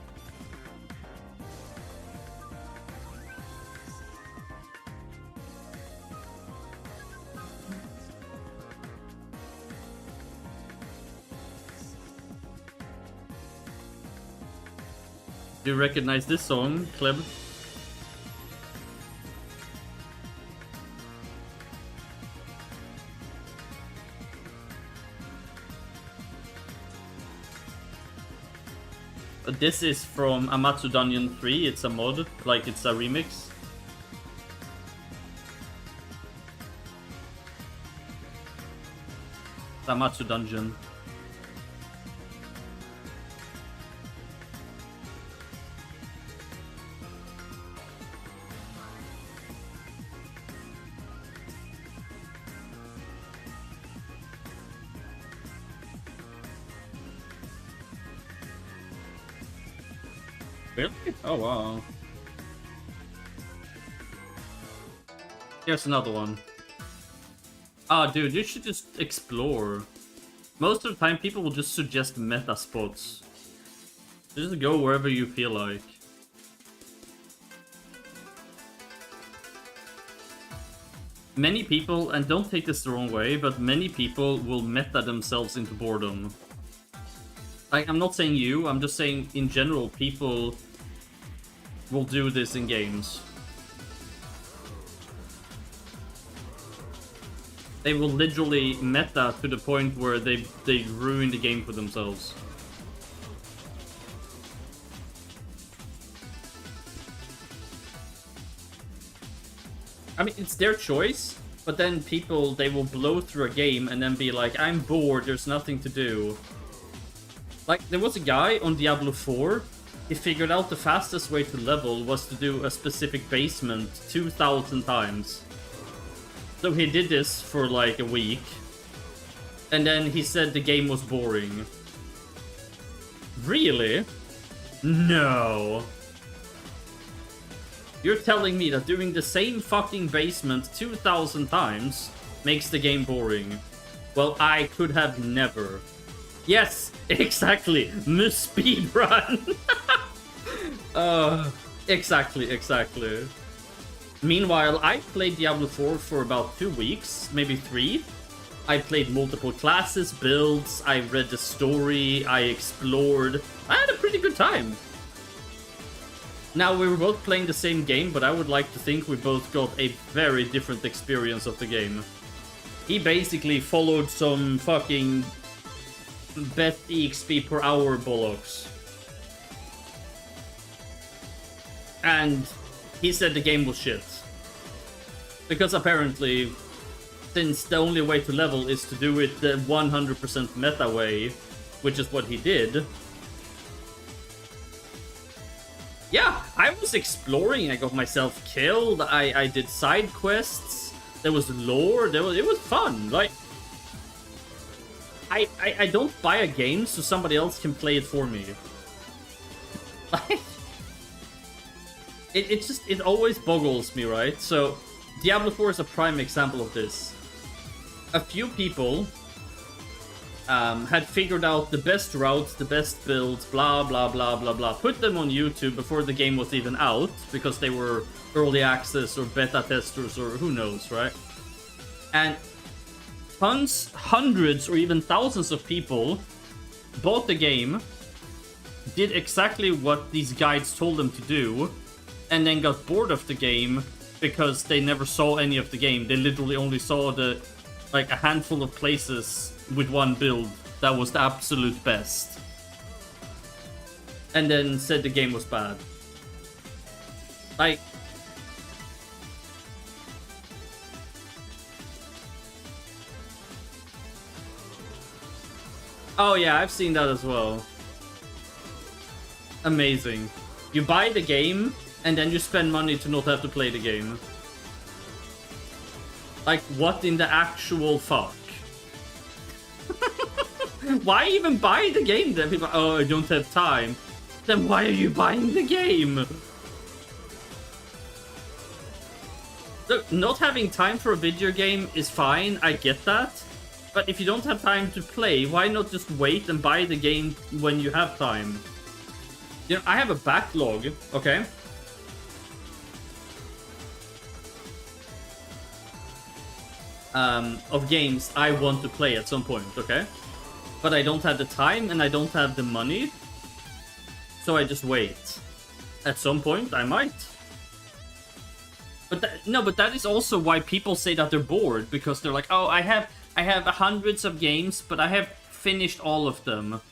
Do you recognize this song, Kleb? This is from Amatsu Dungeon 3, it's a mod, like it's a remix. Amatsu Dungeon. Really? Oh wow. Here's another one. Ah, dude, you should just explore. Most of the time, people will just suggest meta spots. Just go wherever you feel like. Many people, and don't take this the wrong way, but many people will meta themselves into boredom. I'm not saying you, I'm just saying in general, people will do this in games. They will literally meta to the point where they ruin the game for themselves. I mean, it's their choice, but then people, they will blow through a game and then be like, I'm bored, there's nothing to do. Like, there was a guy on Diablo 4, he figured out the fastest way to level was to do a specific basement 2,000 times. So he did this for like a week, and then he said the game was boring. Really? No. You're telling me that doing the same fucking basement 2,000 times makes the game boring? Well, I could have never. Yes, exactly. Speedrun. Exactly. Meanwhile, I played Diablo 4 for about 2 weeks, maybe 3. I played multiple classes, builds, I read the story, I explored. I had a pretty good time. Now, we were both playing the same game, but I would like to think we both got a very different experience of the game. He basically followed some fucking best EXP per hour bollocks. And he said the game was shit. Because apparently, since the only way to level is to do it the 100% meta way, which is what he did. Yeah, I was exploring, I got myself killed, I did side quests, there was lore, it was fun, like... I don't buy a game so somebody else can play it for me. Like... It always boggles me, right? So, Diablo 4 is a prime example of this. A few people had figured out the best routes, the best builds, blah, blah, blah, blah, blah. Put them on YouTube before the game was even out, because they were early access or beta testers or who knows, right? And tons, hundreds, or even thousands of people bought the game, did exactly what these guides told them to do, and then got bored of the game because they never saw any of the game. They literally only saw the like a handful of places with one build that was the absolute best. And then said the game was bad. Like... Oh yeah, I've seen that as well. Amazing. You buy the game, and then you spend money to not have to play the game. Like, what in the actual fuck? Why even buy the game then? People, oh, I don't have time. Then why are you buying the game? Look, not having time for a video game is fine, I get that. But if you don't have time to play, why not just wait and buy the game when you have time? You know, I have a backlog, okay? Of games I want to play at some point, okay? But I don't have the time and I don't have the money, so I just wait. At some point, I might. But but that is also why people say that they're bored, because they're like, oh, I have hundreds of games, but I have finished all of them.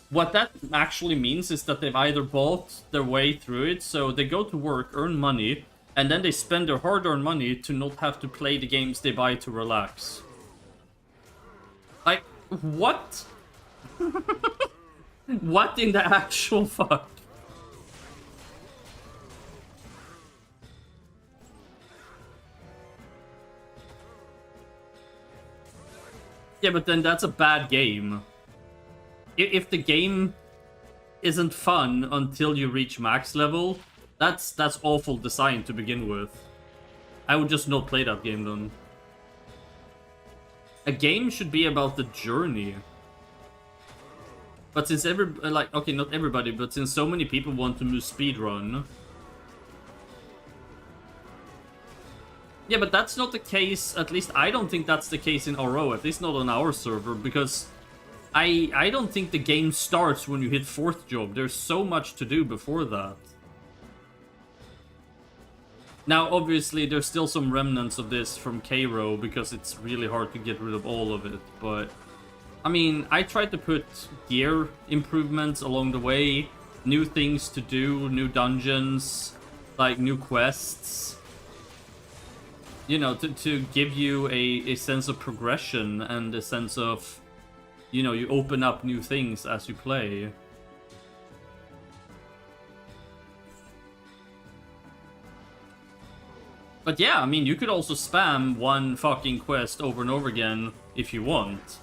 What that actually means is that they've either bought their way through it, so they go to work, earn money, and then they spend their hard-earned money to not have to play the games they buy to relax. Like, what? What in the actual fuck? Yeah, but then that's a bad game. If the game isn't fun until you reach max level, that's awful design to begin with. I would just not play that game then. A game should be about the journey. But since okay, not everybody, but since so many people want to move speedrun. Yeah, but that's not the case, at least I don't think that's the case in RO, at least not on our server, because I don't think the game starts when you hit 4th job. There's so much to do before that. Now, obviously, there's still some remnants of this from K-Row, because it's really hard to get rid of all of it, but... I mean, I tried to put gear improvements along the way, new things to do, new dungeons, like new quests. You know, to give you a sense of progression and a sense of you know, you open up new things as you play. But yeah, I mean, you could also spam one fucking quest over and over again if you want.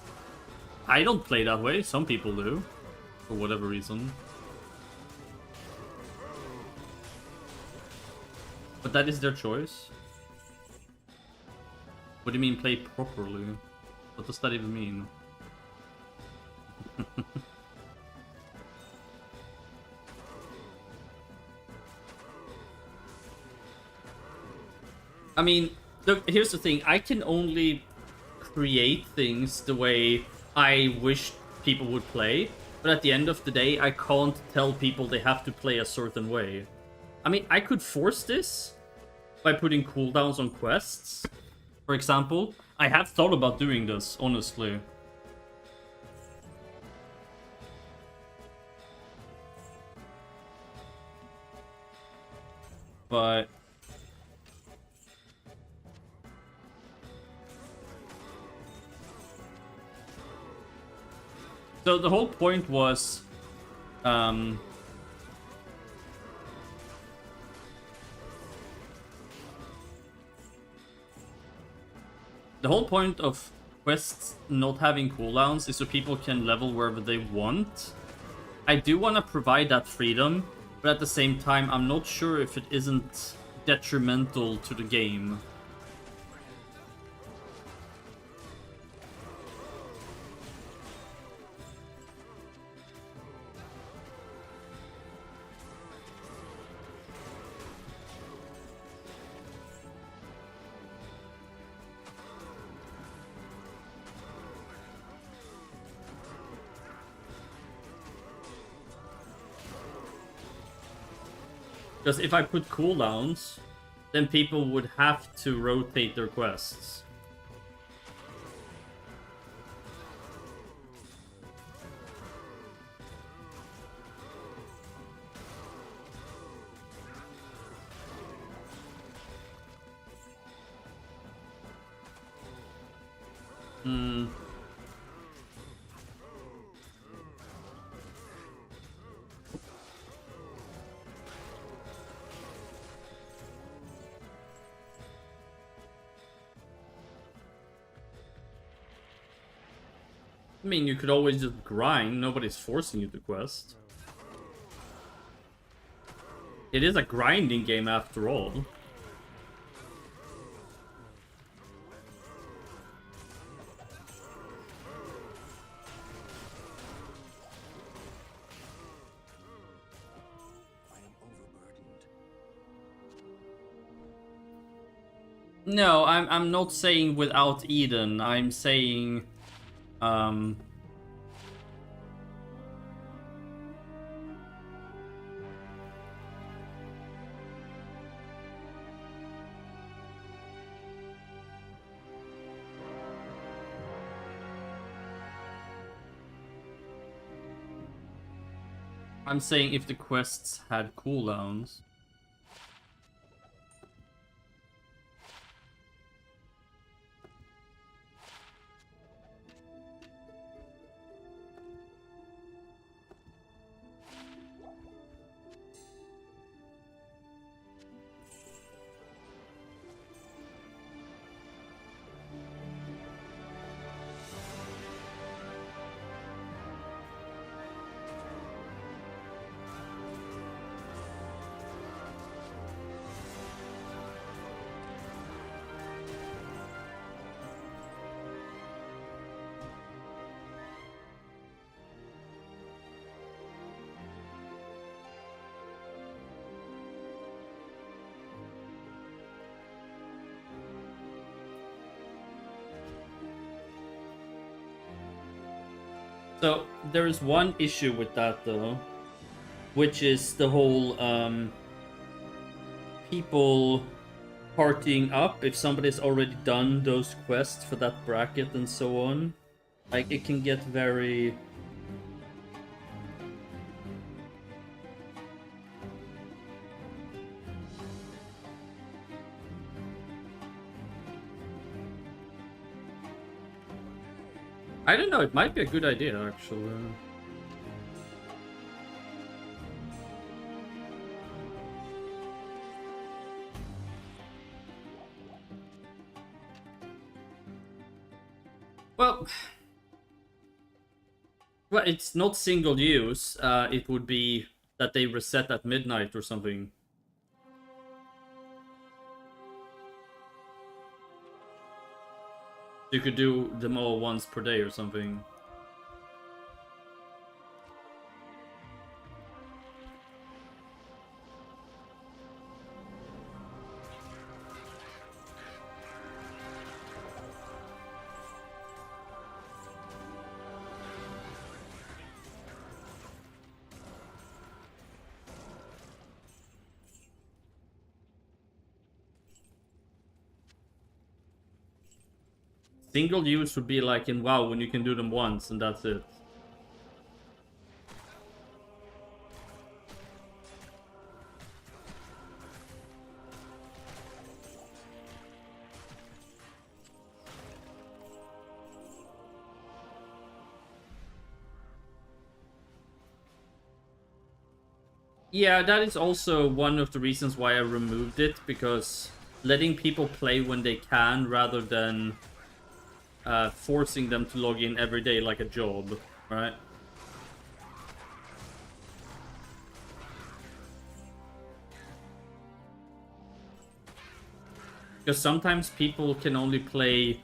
I don't play that way, some people do, for whatever reason. But that is their choice. What do you mean play properly? What does that even mean? I mean, look, here's the thing. I can only create things the way I wish people would play. But at the end of the day, I can't tell people they have to play a certain way. I mean, I could force this by putting cooldowns on quests, for example. I have thought about doing this, honestly. But so the whole point was, the whole point of quests not having cooldowns is so people can level wherever they want. I do want to provide that freedom, but at the same time, I'm not sure if it isn't detrimental to the game. Because if I put cooldowns, then people would have to rotate their quests. I mean, you could always just grind. Nobody's forcing you to quest. It is a grinding game after all. No, I'm not saying without Eden. I'm saying I'm saying if the quests had cooldowns. So there is one issue with that though, which is the whole people partying up if somebody's already done those quests for that bracket and so on. Like, it can get very... I don't know, it might be a good idea, actually. Well, it's not single use. It would be that they reset at midnight or something. You could do them all once per day or something. Single use would be like in WoW when you can do them once and that's it. Yeah, that is also one of the reasons why I removed it, because letting people play when they can rather than forcing them to log in every day like a job, right? Because sometimes people can only play,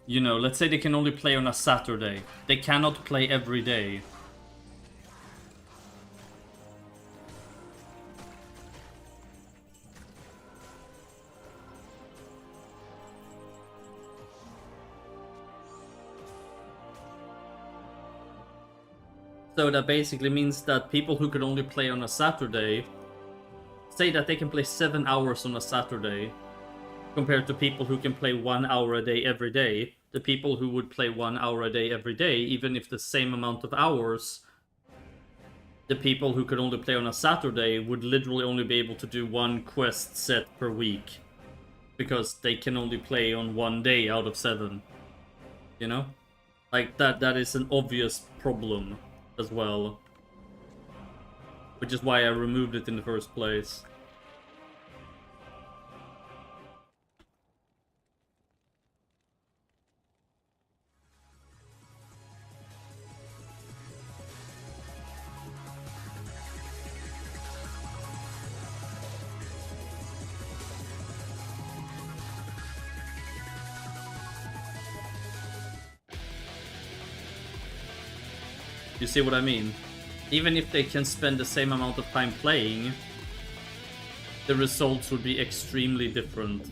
you know, let's say they can only play on a Saturday. They cannot play every day. So that basically means that people who could only play on a Saturday, say that they can play 7 hours on a Saturday, compared to people who can play 1 hour a day every day. The people who would play 1 hour a day every day, even if the same amount of hours, the people who could only play on a Saturday would literally only be able to do one quest set per week. Because they can only play on 1 day out of 7. You know? Like, that is an obvious problem as well. Which is why I removed it in the first place. You see what I mean? Even if they can spend the same amount of time playing, the results would be extremely different.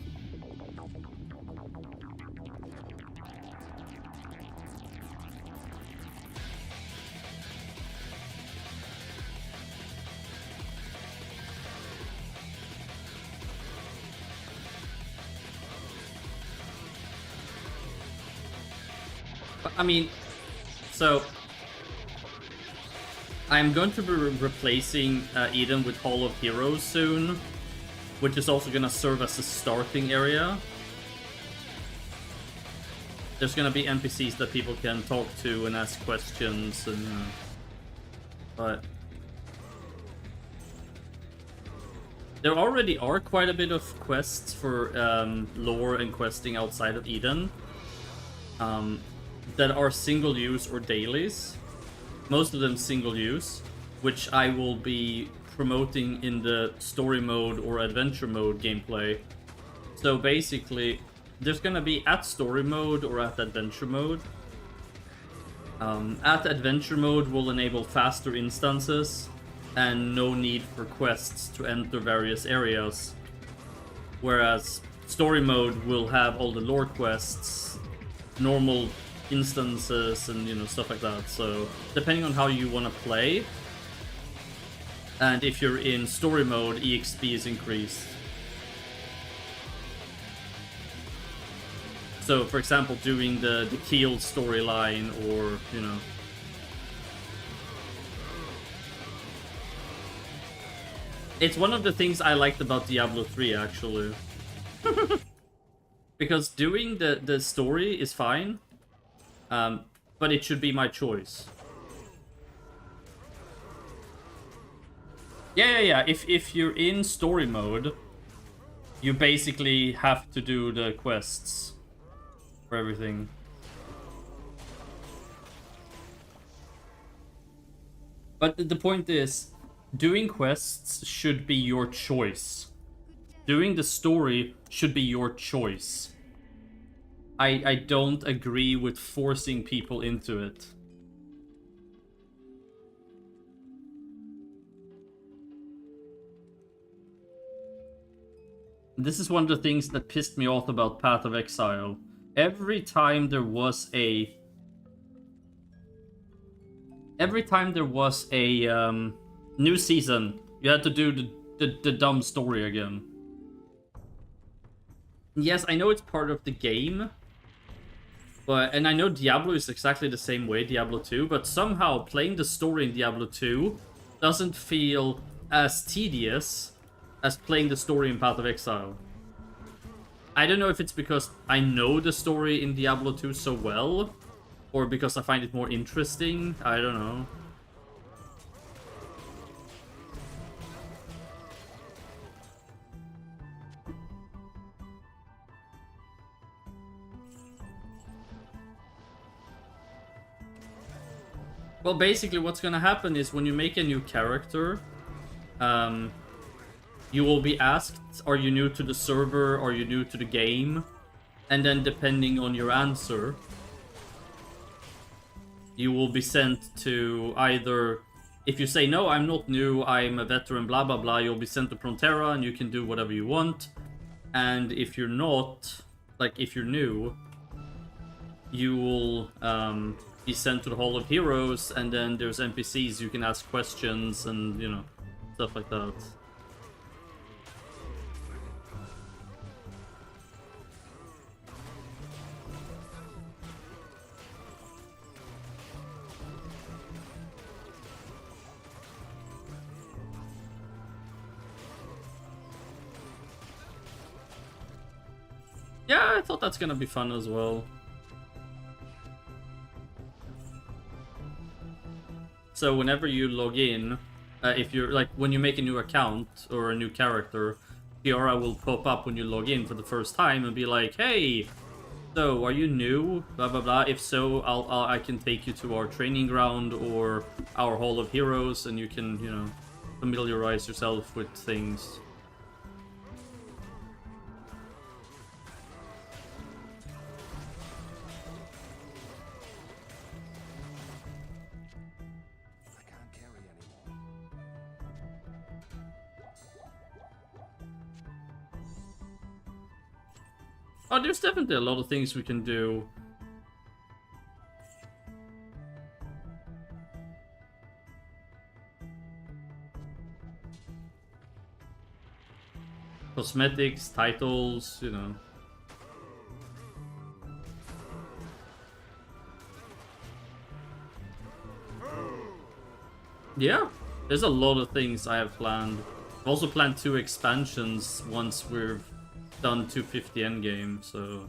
I mean, so I'm going to be replacing Eden with Hall of Heroes soon, which is also going to serve as a starting area. There's going to be NPCs that people can talk to and ask questions, and but there already are quite a bit of quests for lore and questing outside of Eden that are single use or dailies. Most of them single use, which I will be promoting in the story mode or adventure mode gameplay. So basically, there's gonna be at story mode or at adventure mode. At adventure mode will enable faster instances and no need for quests to enter various areas. Whereas story mode will have all the lore quests, normal instances, and stuff like that. So depending on how you want to play, and if you're in story mode, EXP is increased. So for example, doing the Keel storyline, or it's one of the things I liked about Diablo 3 actually. Because doing the story is fine. but it should be my choice. Yeah. If you're in story mode, you basically have to do the quests for everything. But the point is, doing quests should be your choice. Doing the story should be your choice. I don't agree with forcing people into it. This is one of the things that pissed me off about Path of Exile. Every time there was a new season, you had to do the dumb story again. Yes, I know it's part of the game, and I know Diablo is exactly the same way, Diablo 2, but somehow playing the story in Diablo 2 doesn't feel as tedious as playing the story in Path of Exile. I don't know if it's because I know the story in Diablo 2 so well, or because I find it more interesting. I don't know. Well, basically what's gonna happen is when you make a new character, you will be asked, are you new to the server, are you new to the game? And then depending on your answer, you will be sent to either, if you say, no, I'm not new, I'm a veteran, blah, blah, blah, you'll be sent to Frontera and you can do whatever you want. And if you're not, like, if you're new, you will be sent to the Hall of Heroes, and then there's NPCs you can ask questions and, you know, stuff like that. Yeah, I thought that's gonna be fun as well. So whenever you log in, if you're like, when you make a new account or a new character, Kiara will pop up when you log in for the first time and be like, hey, so are you new? Blah blah blah. If so, I can take you to our training ground or our Hall of Heroes, and you can, you know, familiarize yourself with things. Oh, there's definitely a lot of things we can do. Cosmetics, titles, you know. Yeah, there's a lot of things I have planned. I've also planned 2 expansions once we've done 250 endgame, so...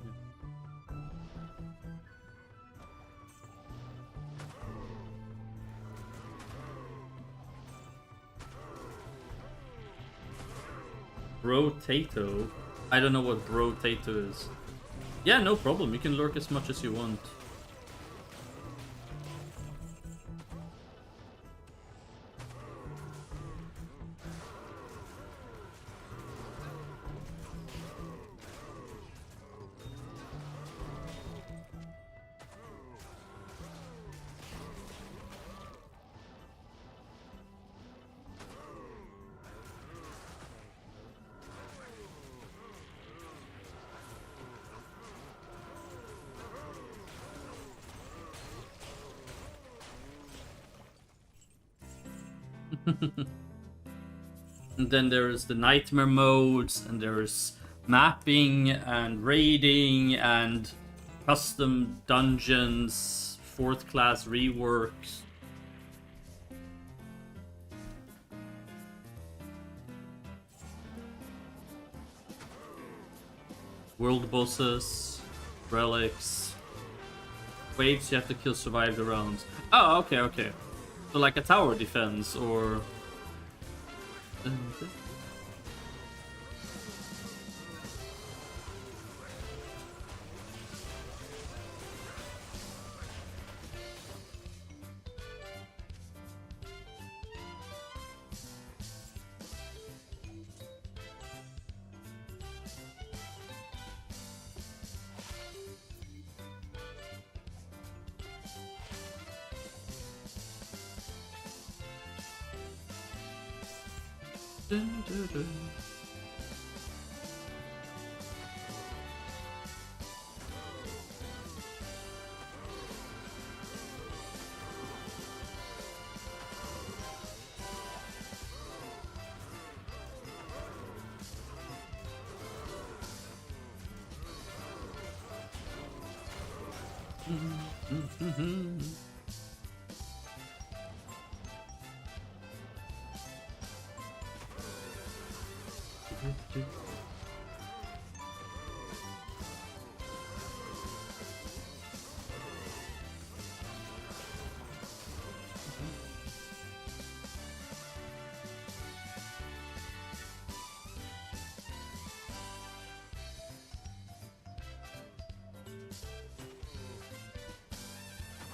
Bro-tato? I don't know what bro-tato is. Yeah, no problem, you can lurk as much as you want. And then there's the nightmare modes, and there's mapping and raiding and custom dungeons, 4th class reworks. World bosses, relics. waves you have to kill survive the rounds. Oh, okay, okay. So like a tower defense or...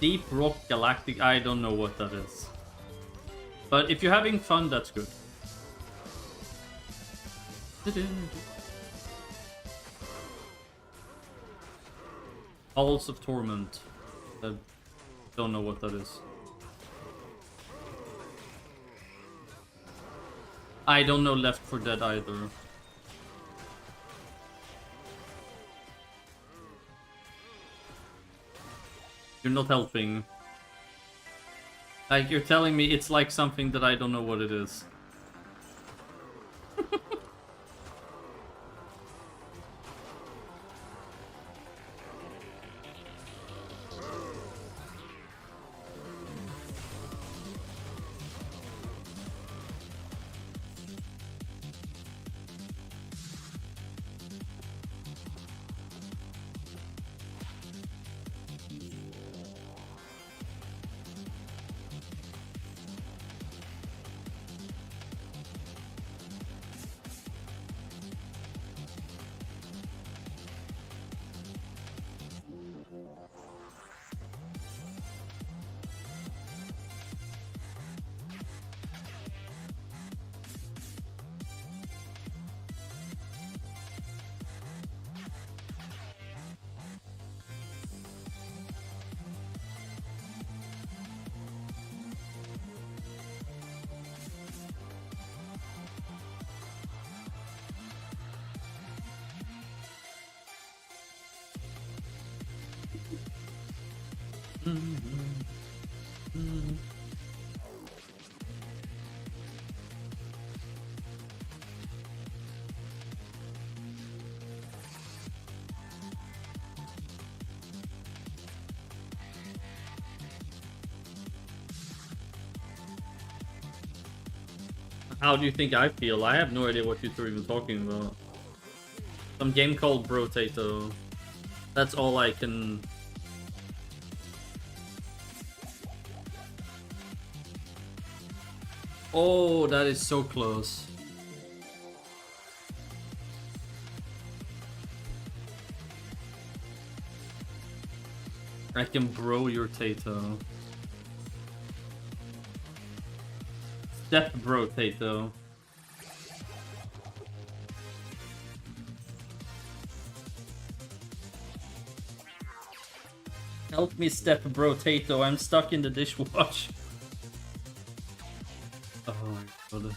Deep Rock Galactic, I don't know what that is. But if you're having fun, that's good. Halls of Torment. I don't know what that is. I don't know Left 4 Dead either. You're not helping. Like, you're telling me it's like something that I don't know what it is. How do you think I feel? I have no idea what you're even talking about. Some game called Brotato. That's all I can... Oh, that is so close. I can bro your Tato. Step bro Tato. Help me, Step bro Tato. I'm stuck in the dishwasher. Oh my god.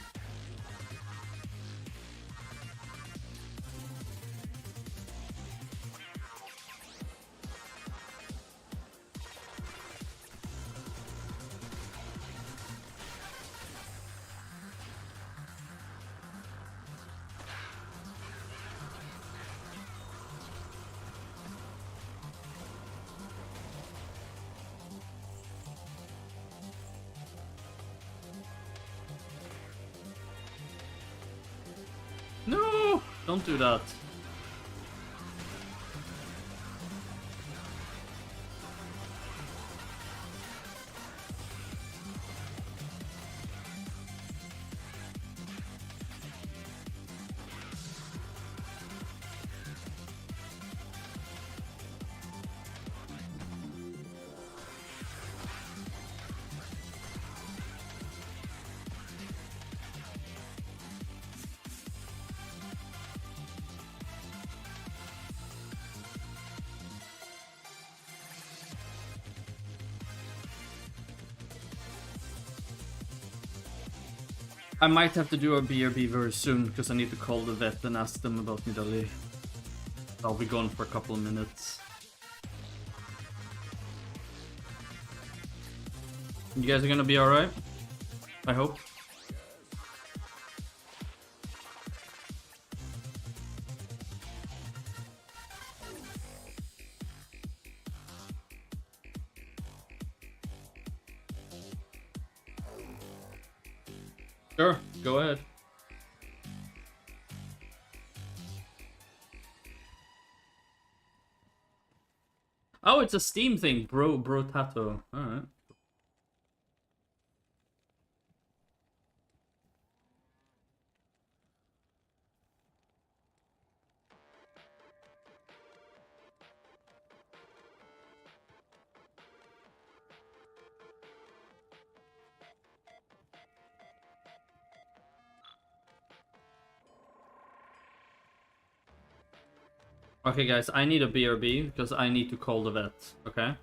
No! Don't do that. I might have to do a BRB very soon because I need to call the vet and ask them about Nidalee. I'll be gone for a couple of minutes. You guys are gonna be alright? I hope. Sure, go ahead. Oh, it's a Steam thing, bro tato. Alright. Okay, guys, I need a BRB because I need to call the vet, okay?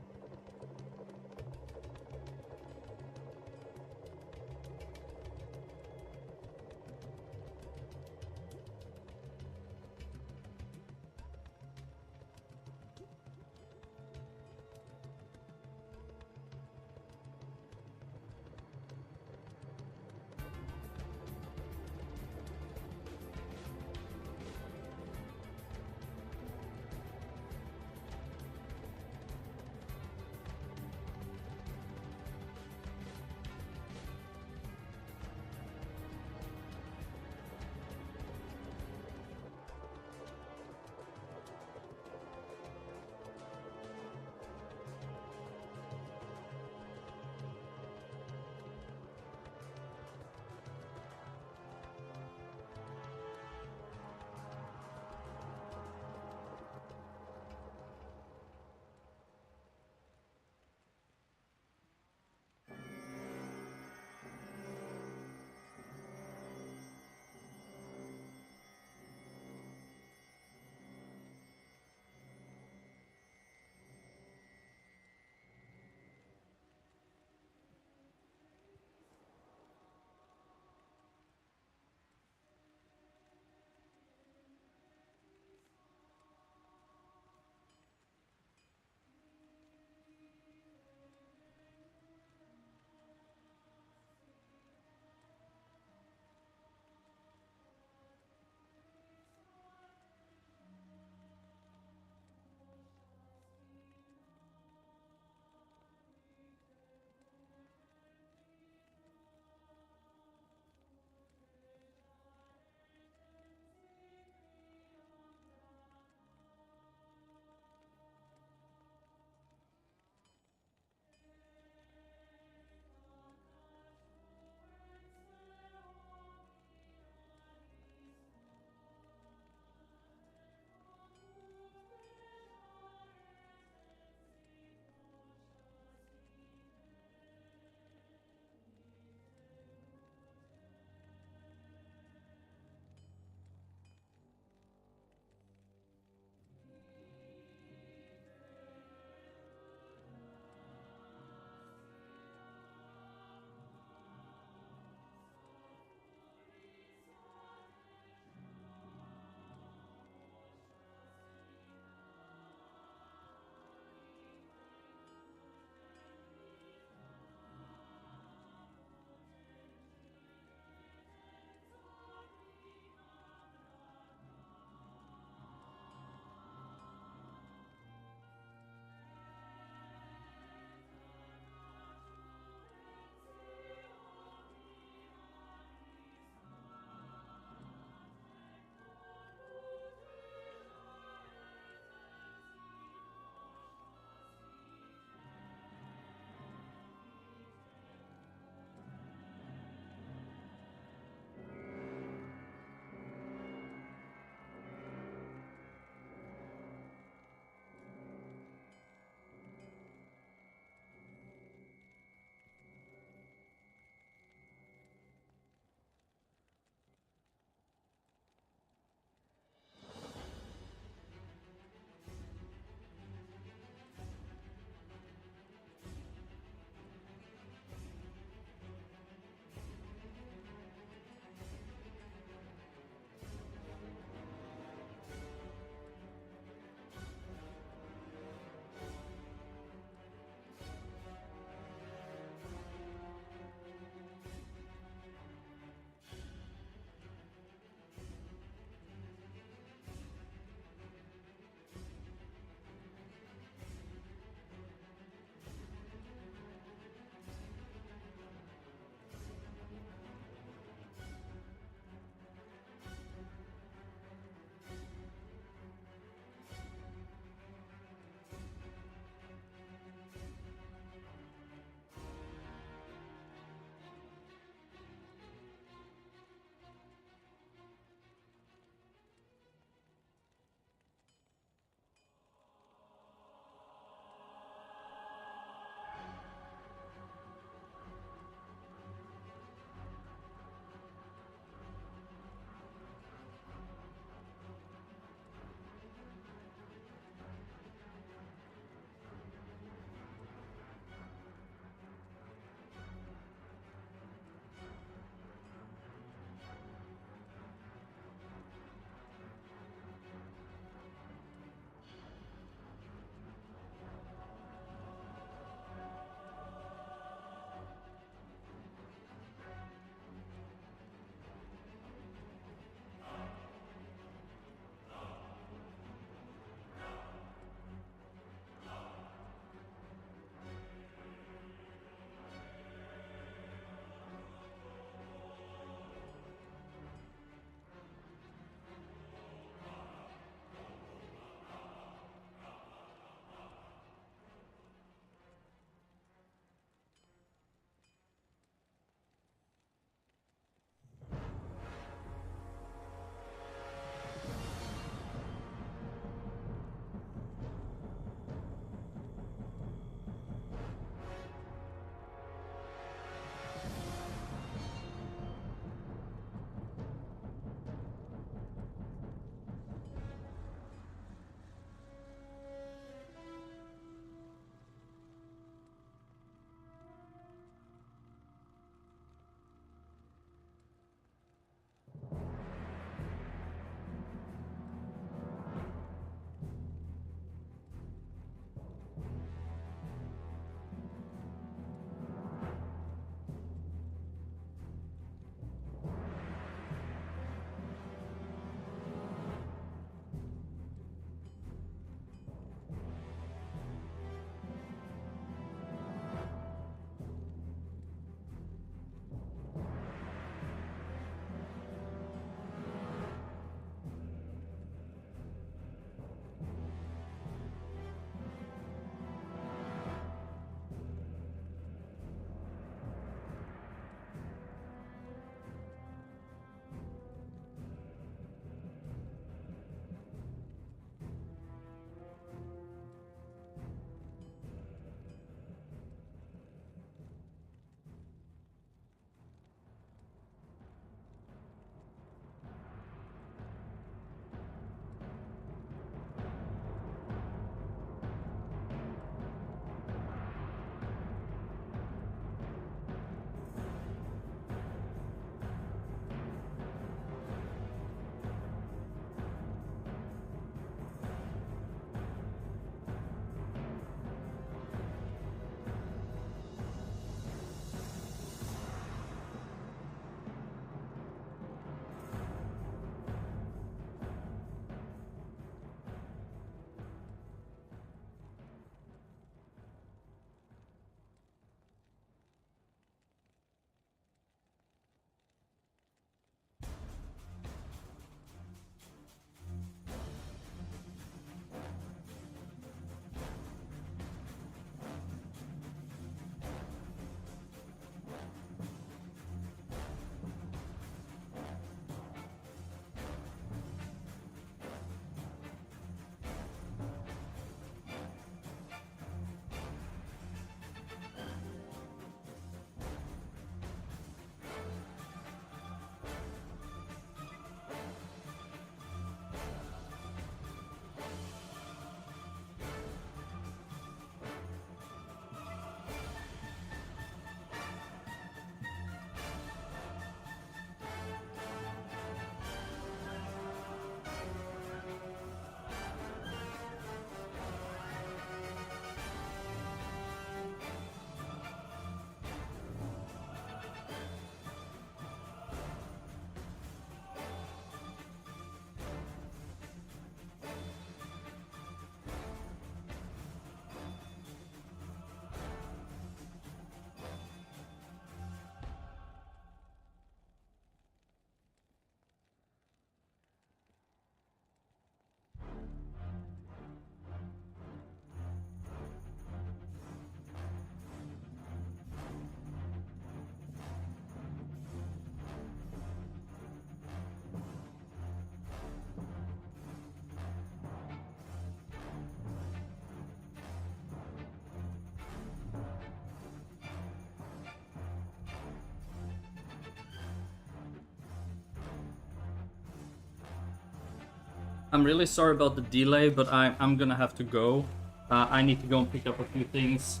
I'm really sorry about the delay, but I'm gonna have to go. I need to go and pick up a few things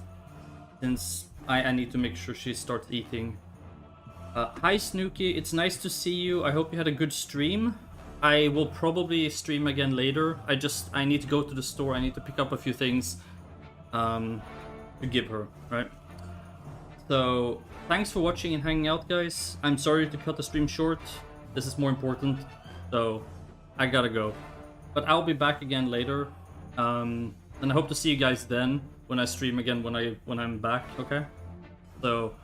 since I need to make sure she starts eating. Hi Snooky, it's nice to see you. I hope you had a good stream. I will probably stream again later. I need to go to the store. I need to pick up a few things to give her, right? So thanks for watching and hanging out, guys. I'm sorry to cut the stream short. This is more important, so I gotta go. But I'll be back again later, and I hope to see you guys then when I stream again when I'm back. Okay, so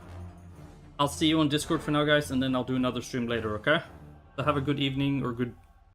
I'll see you on Discord for now, guys, and then I'll do another stream later. Okay, so have a good evening or good